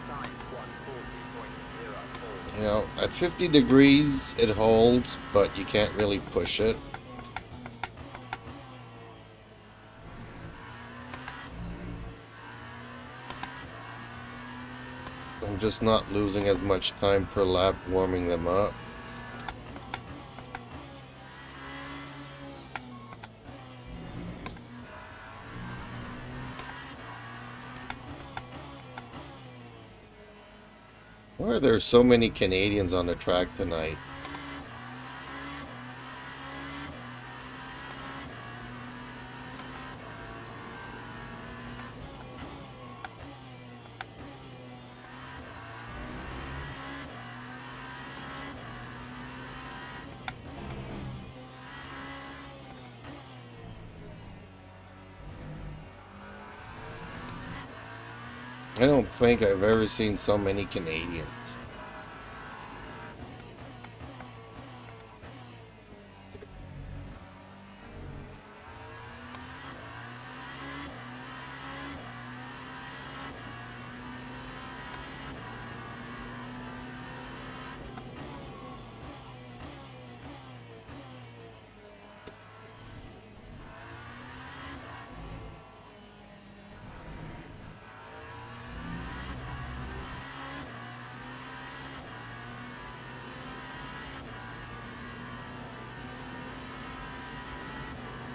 Time 140.04. You know, at 50 degrees it holds, but you can't really push it. I'm just not losing as much time per lap warming them up. Why are there so many Canadians on the track tonight? I don't think I've ever seen so many Canadians.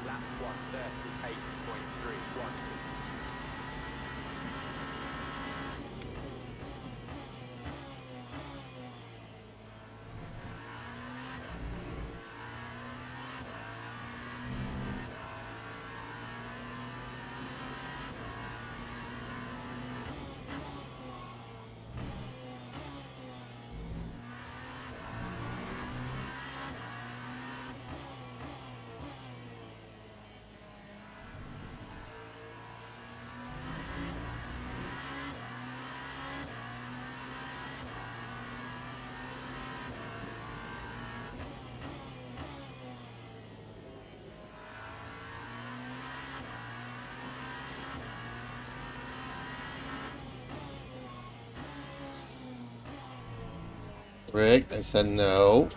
Lap 138.31. Rick, I said no.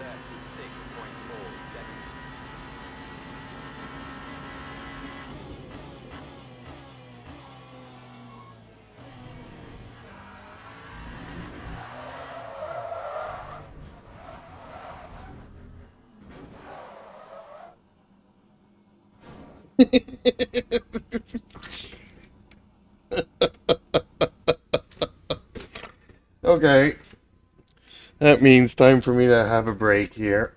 36.4 steady. Okay. That means time for me to have a break here.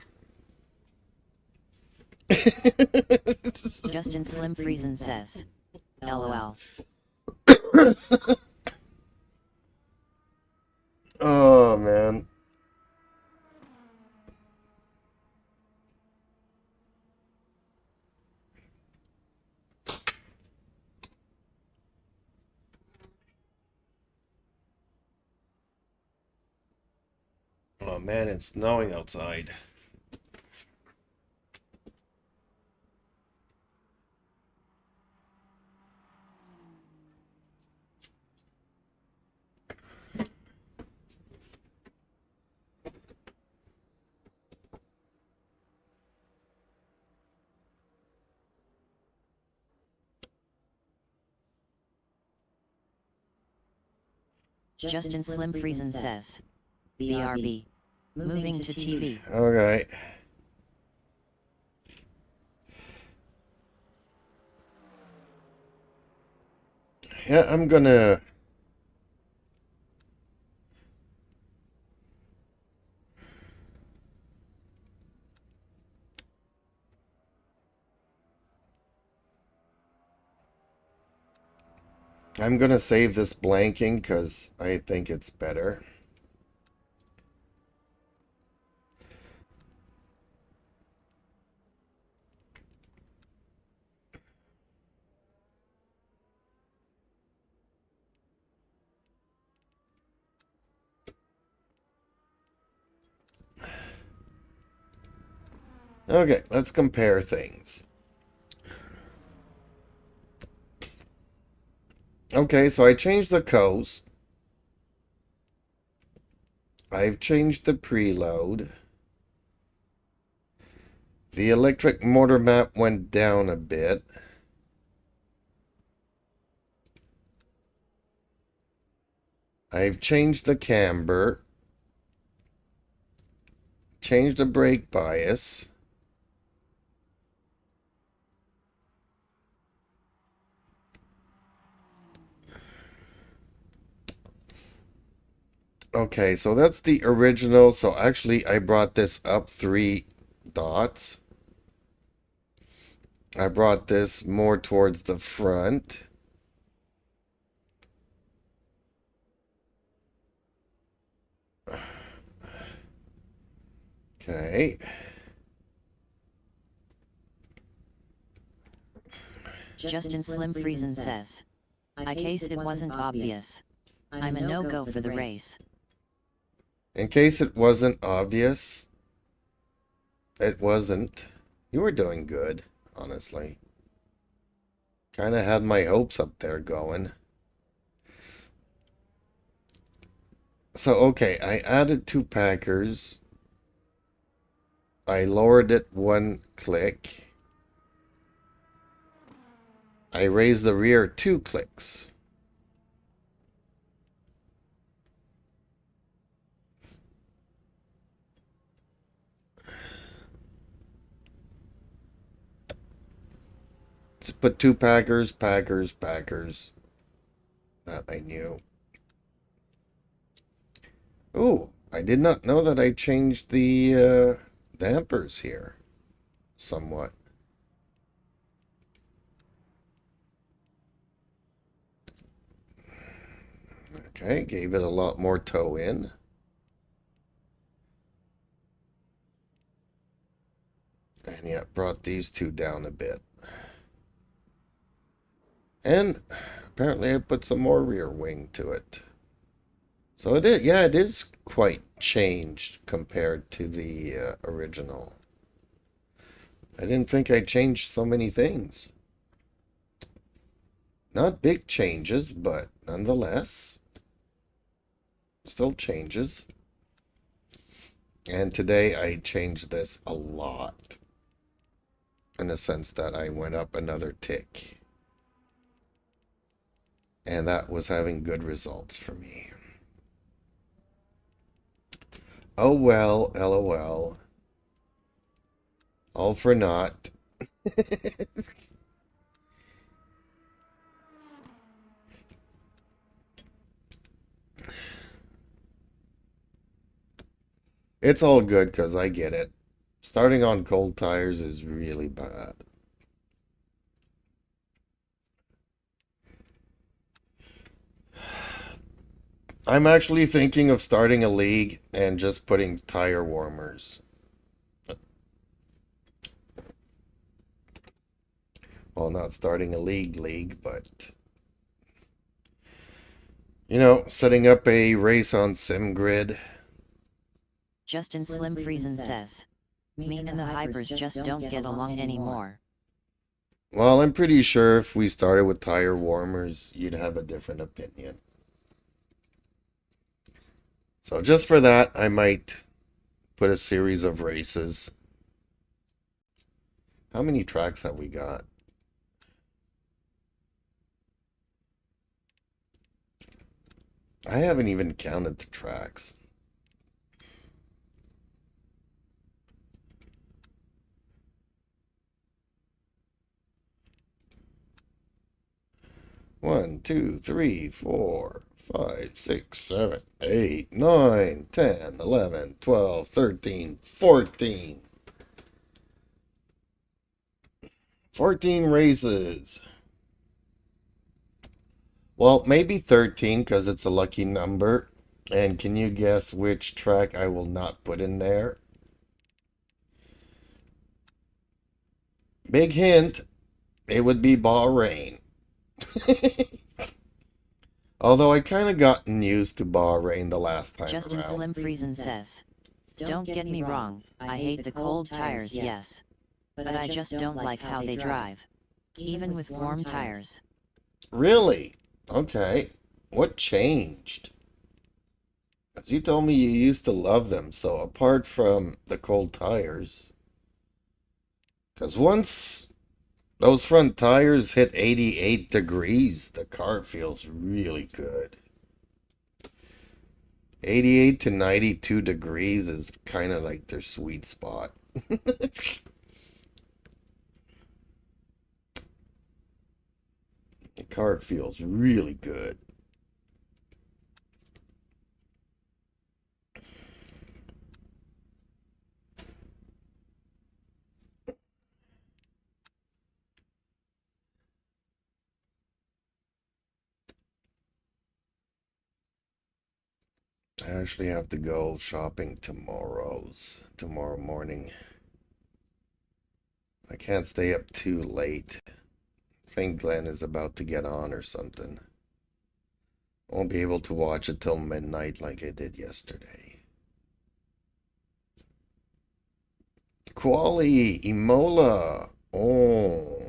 Justin Slim Friesen says, LOL. Oh, man. Oh, man, it's snowing outside. Justin Slim Friesen says, BRB. Moving to TV. Okay. Yeah, I'm gonna... I'm gonna save this blanking because I think it's better. Okay, let's compare things. Okay, so I changed the coast. I've changed the preload. The electric motor map went down a bit. I've changed the camber. Changed the brake bias. Okay, so that's the original. So actually, I brought this up 3 dots. I brought this more towards the front. Okay. Justin Slim Friesen says, I case it wasn't obvious. I'm a no-go for the race. In case it wasn't obvious, it wasn't. You were doing good, honestly. Kind of had my hopes up there going. So, okay, I added 2 packers. I lowered it 1 click. I raised the rear 2 clicks. Just put 2 packers, packers, packers. That I knew. Oh, I did not know that I changed the dampers here somewhat. Okay, gave it a lot more toe in. And yeah, brought these 2 down a bit. And apparently I put some more rear wing to it. So it is, yeah, it is quite changed compared to the original. I didn't think I changed so many things. Not big changes, but nonetheless, still changes. And today I changed this a lot, in the sense that I went up another tick. And that was having good results for me. Oh well, LOL. All for naught. It's all good because I get it. Starting on cold tires is really bad. I'm actually thinking of starting a league and just putting tire warmers. Well, not starting a league, but setting up a race on SimGrid. Justin Slim Friesen says, me and the Hypers just don't get along anymore. Well, I'm pretty sure if we started with tire warmers, you'd have a different opinion. So just for that, I might put a series of races. How many tracks have we got? I haven't even counted the tracks. One, two, three, 4, 5, 6, 7, 8, 9, 10, 11, 12, 13, 14. 14 races. Well, maybe 13 because it's a lucky number. And can you guess which track I will not put in there? Big hint, it would be Bahrain. Although I kind of gotten used to Bahrain the last time Justin around. Slim Friesen says, don't get me wrong, I hate the cold tires, yes. But I just don't like how they drive. Even with warm tires. Really? Okay. What changed? As you told me you used to love them, so apart from the cold tires. Because once those front tires hit 88 degrees, the car feels really good. 88 to 92 degrees is kind of like their sweet spot. The car feels really good. I actually have to go shopping tomorrow morning. I can't stay up too late. I think Glenn is about to get on or something. Won't be able to watch it till midnight like I did yesterday. Quali, Imola. Oh,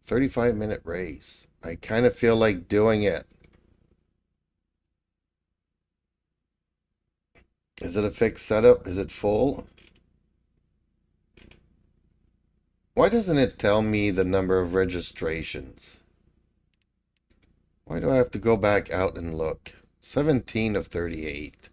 35-minute race. I kind of feel like doing it. Is it a fixed setup? Is it full? Why doesn't it tell me the number of registrations? Why do I have to go back out and look? 17 of 38.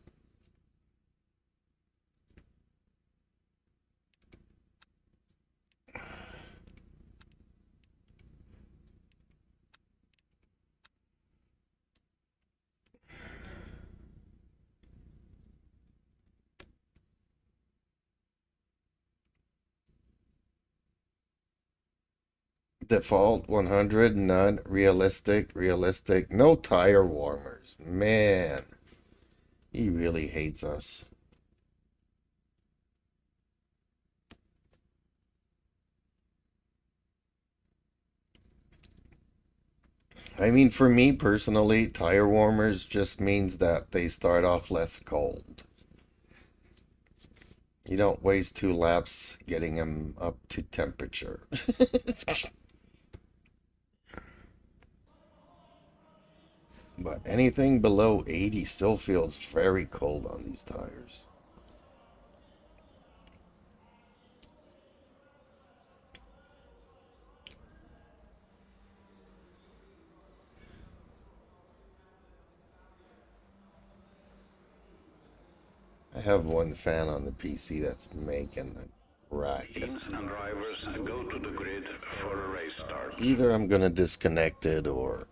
Default 100, none, realistic, no tire warmers. Man, he really hates us. I mean, for me personally, tire warmers just means that they start off less cold. You don't waste 2 laps getting them up to temperature. But anything below 80 still feels very cold on these tires. I have one fan on the PC that's making a racket. Teams and drivers go to the grid for a race start. Either I'm gonna disconnect it or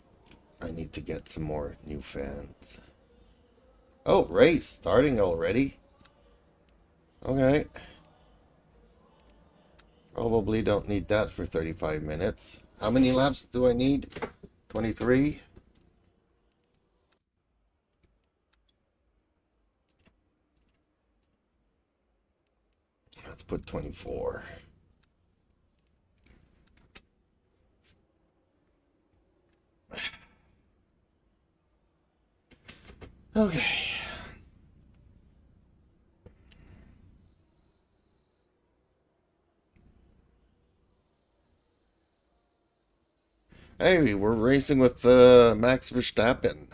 I need to get some more new fans. Oh, race starting already? Okay. Probably don't need that for 35 minutes. How many laps do I need? 23? Let's put 24. Okay. Hey, we're racing with Max Verstappen.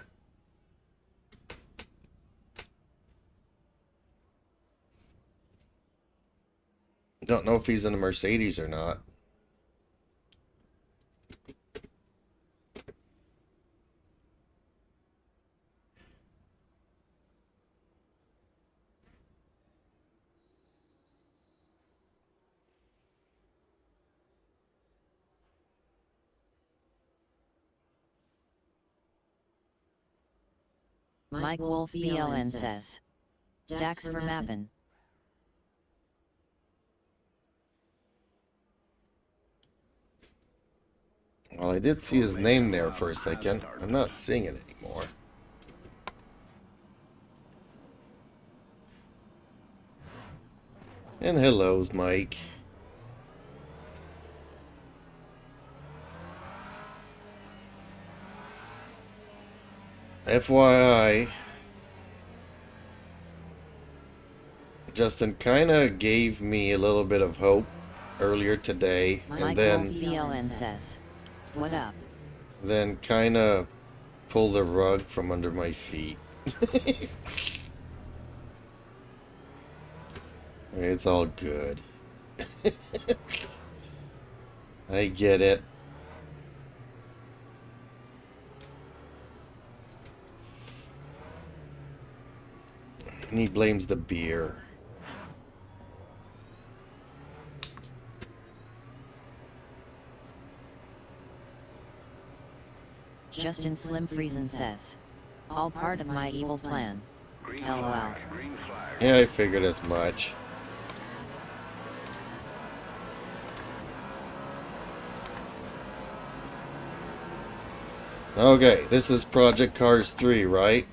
Don't know if he's in a Mercedes or not. Mike Wolf BLN says. Dax for Mappin. Well, I did see his name there for a second. I'm not seeing it anymore. And hellos, Mike. FYI, Justin kind of gave me a little bit of hope earlier today, and Mike Wolf BLN says. What up? then kind of pulled the rug from under my feet. It's all good. I get it. And he blames the beer. Justin Slim Friesen says. All part of my evil plan. Green LOL. flag, green flag. Yeah, I figured as much. Okay, this is Project Cars 3, right?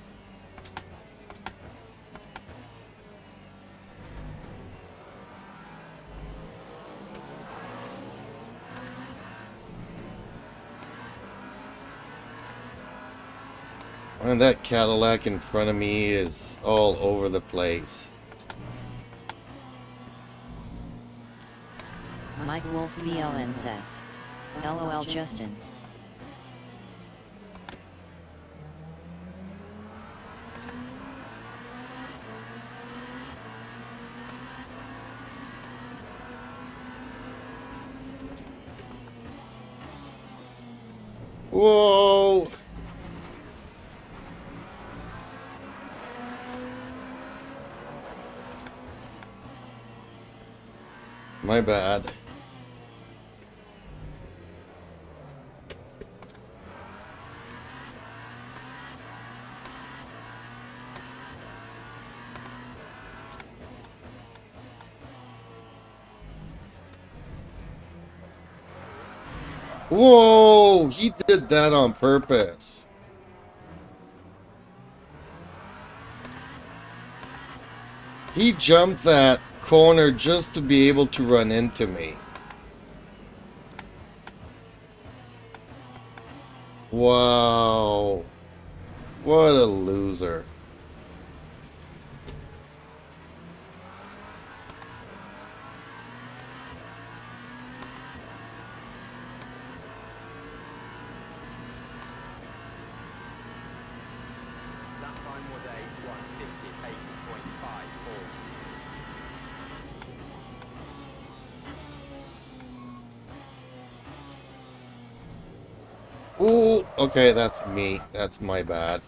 And that Cadillac in front of me is all over the place. Mike Wolf BLN says. LOL Justin. Whoa! My bad. Whoa! He did that on purpose. He jumped that corner just to be able to run into me. Wow. What a loser. That time was a 1:58.54. Ooh, okay, that's me. That's my bad.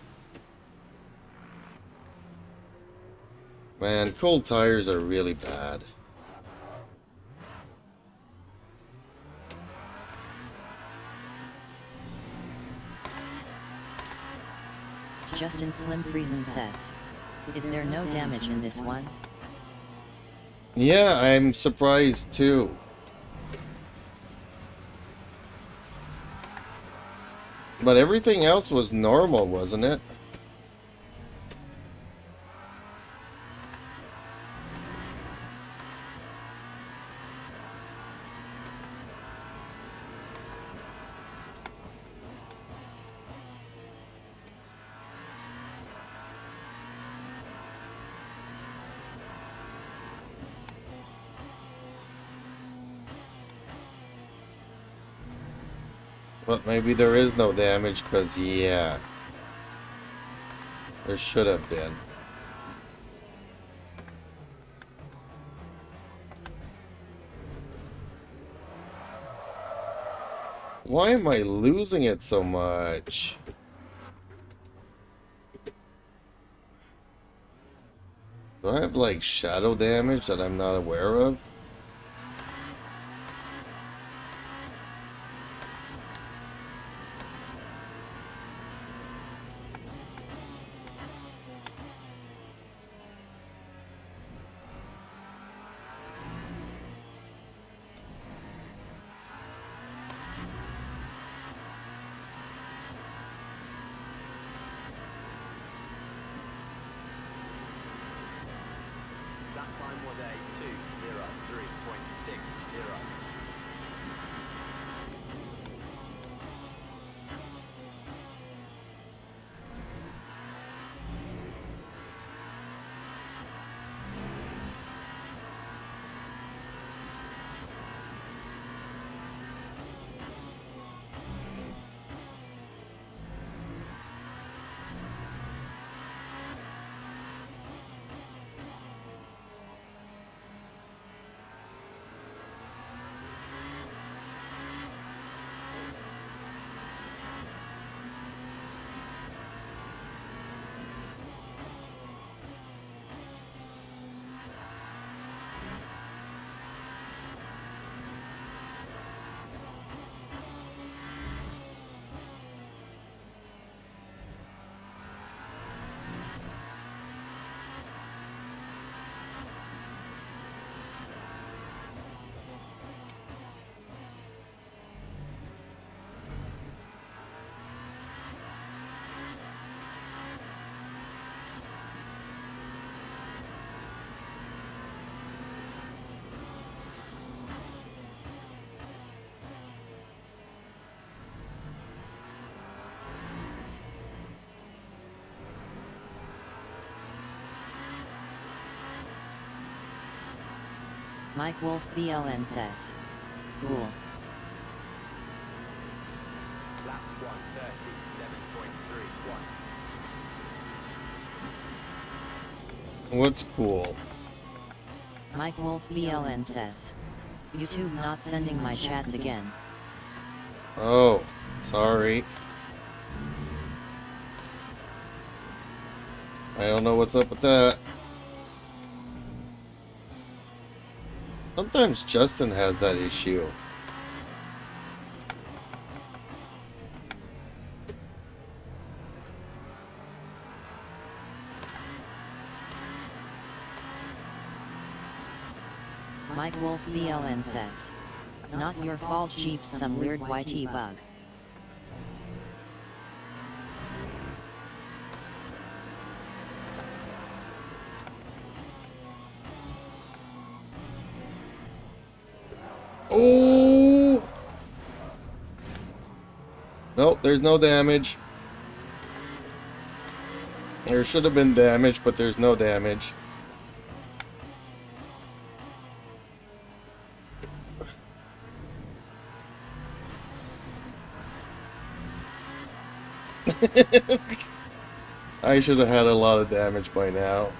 Man, cold tires are really bad. Justin Slim Friesen says, is there no damage in this one? Yeah, I'm surprised too. But everything else was normal, wasn't it? But maybe there is no damage, because, yeah, there should have been. Why am I losing it so much? Do I have, like, shadow damage that I'm not aware of? That time was a 203.60. Mike Wolf BLN says, cool. Lap 137.31. What's cool? Mike Wolf BLN says, YouTube not sending my chats again. Oh, sorry. I don't know what's up with that. Sometimes Justin has that issue. Mike Wolf BLN says, not your fault, Jeeps, some weird YT bug. Oh! Nope, there's no damage. There should have been damage, but there's no damage. I should have had a lot of damage by now.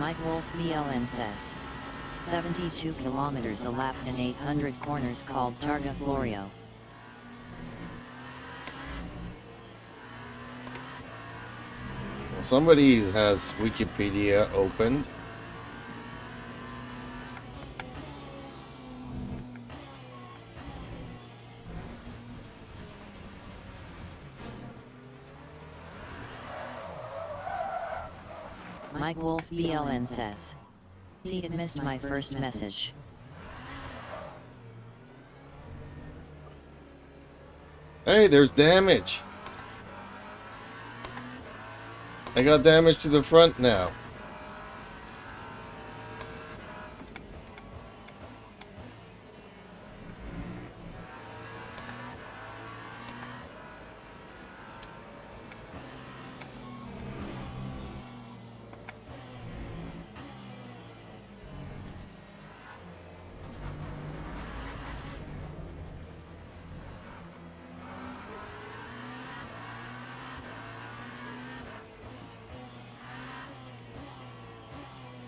Mike Wolf BLN says. 72 kilometers a lap and 800 corners called Targa Florio. Well, somebody has Wikipedia opened. Mike Wolf BLN says. See, it missed my first message. Hey, there's damage. I got damage to the front now.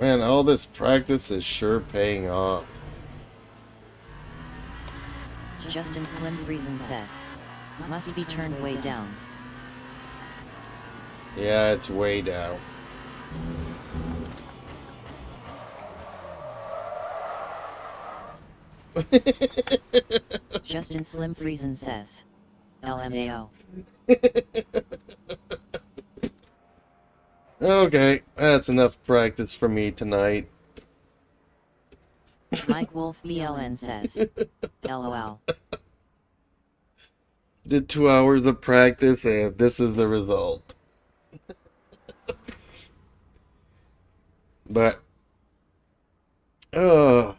Man, all this practice is sure paying off. Justin Slim Friesen says. Must be turned way down. Yeah, it's way down. Justin Slim Friesen says. LMAO. Okay, that's enough practice for me tonight. Mike Wolf BLN says. LOL. Did 2 hours of practice and this is the result. But, oh.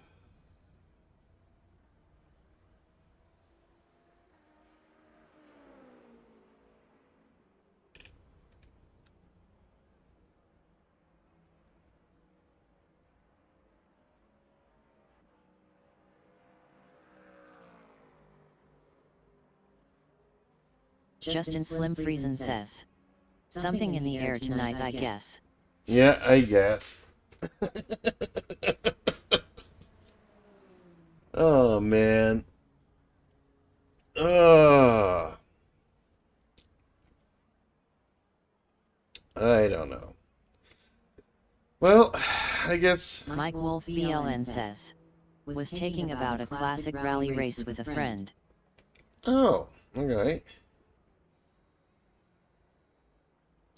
Justin Slim Friesen says. Something in the air tonight, I guess. Yeah, I guess. Oh, man. Oh. I don't know. Well, I guess... Mike Wolf BLN says. Was taking about a classic rally race with a friend. Oh, okay.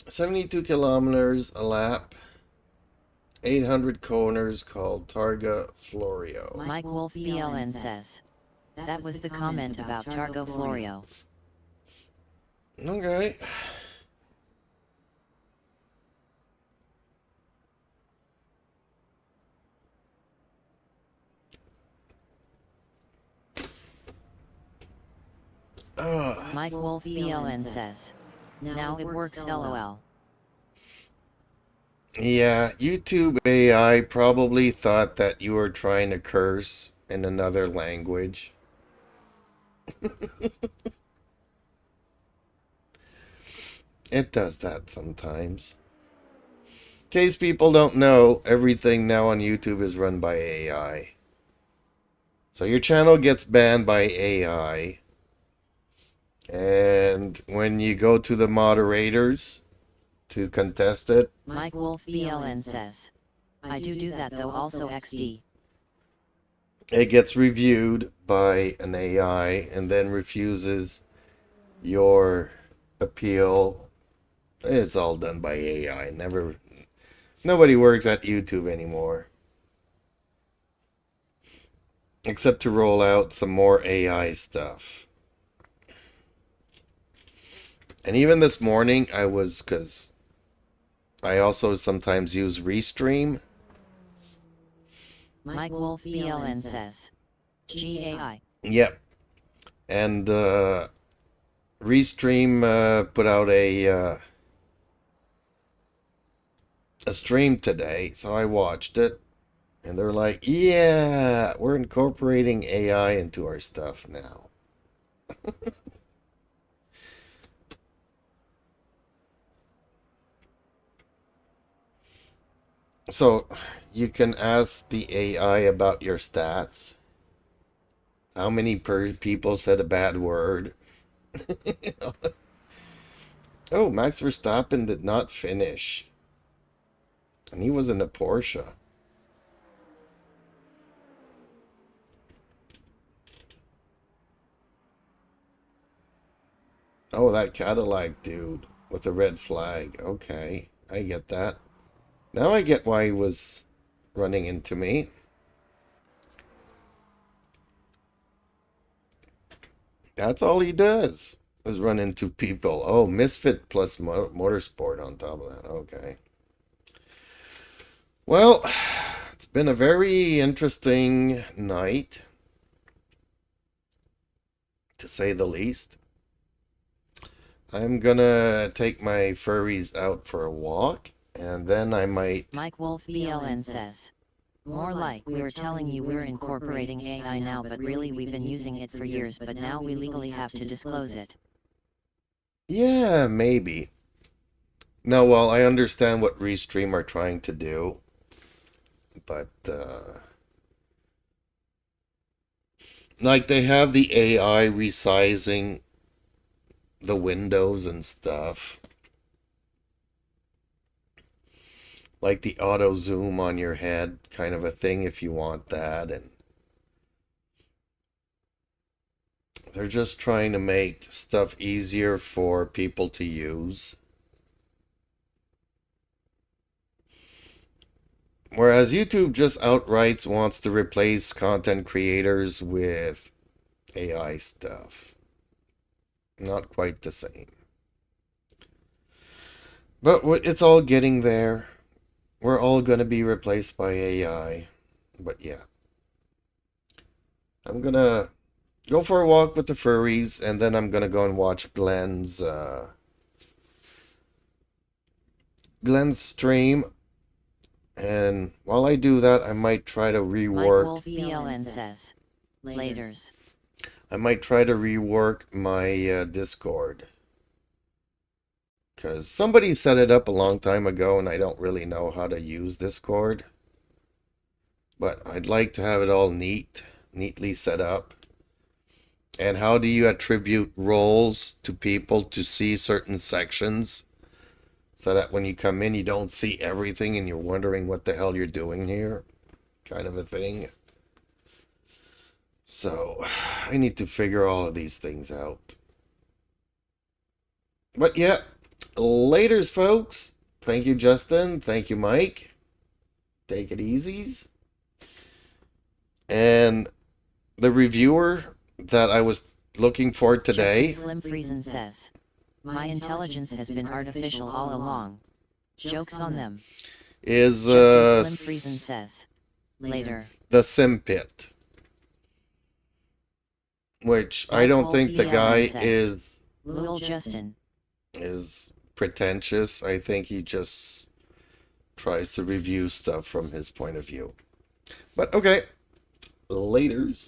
72 kilometers a lap. 800 corners called Targa Florio. Mike Wolf BLN says. That was the comment about Targa Florio. Okay. Mike Wolf BLN says. Now it works LOL. Yeah, YouTube AI probably thought that you were trying to curse in another language. It does that sometimes. In case people don't know, everything now on YouTube is run by AI. So your channel gets banned by AI. And when you go to the moderators to contest it, Mike Wolf BLN says. I do that though also XD. it gets reviewed by an AI and then refuses your appeal. It's all done by AI. Nobody works at YouTube anymore. Except to roll out some more AI stuff. And even this morning, because I also sometimes use Restream. Mike Wolf BLN says. GAI. Yep. And Restream put out a stream today, so I watched it. And they're like, yeah, we're incorporating AI into our stuff now. So you can ask the AI about your stats. How many people said a bad word? Oh, Max Verstappen did not finish. And he was in a Porsche. Oh, that Cadillac dude with the red flag. Okay, I get that. Now I get why he was running into me. That's all he does, is run into people. Oh, Misfit plus Motorsport on top of that. Okay. Well, it's been a very interesting night, to say the least. I'm gonna take my furries out for a walk, and then I might... Mike Wolf BLN says. More like we were telling you we're incorporating AI now, but really we've been using it for years, but now we legally have to disclose it. Yeah, maybe. No, well, I understand what Restream are trying to do, but, like, they have the AI resizing the windows and stuff. Like the auto zoom on your head kind of a thing if you want that. And they're just trying to make stuff easier for people to use. Whereas YouTube just outright wants to replace content creators with AI stuff. Not quite the same. But it's all getting there. We're all going to be replaced by AI. But yeah. I'm going to go for a walk with the furries, and then I'm going to go and watch Glenn's stream. And while I do that, I might try to rework... Mike Wolf BLN says. Laters. I might try to rework my Discord. Because somebody set it up a long time ago, and I don't really know how to use Discord. But I'd like to have it all neatly set up. And how do you attribute roles to people to see certain sections? So that when you come in, you don't see everything and you're wondering what the hell you're doing here. Kind of a thing. So, I need to figure all of these things out. But yeah, laters, folks. Thank you, Justin. Thank you, Mike. Take it easies. And the reviewer that I was looking for today... Justin Slim Friesen says. My intelligence has been artificial all along. Joke's on them. Is Justin Slim Friesen says. Later. The Sim Pit. Which I don't think the guy is... Lul Justin. Is pretentious. I think he just tries to review stuff from his point of view. But okay. Laters.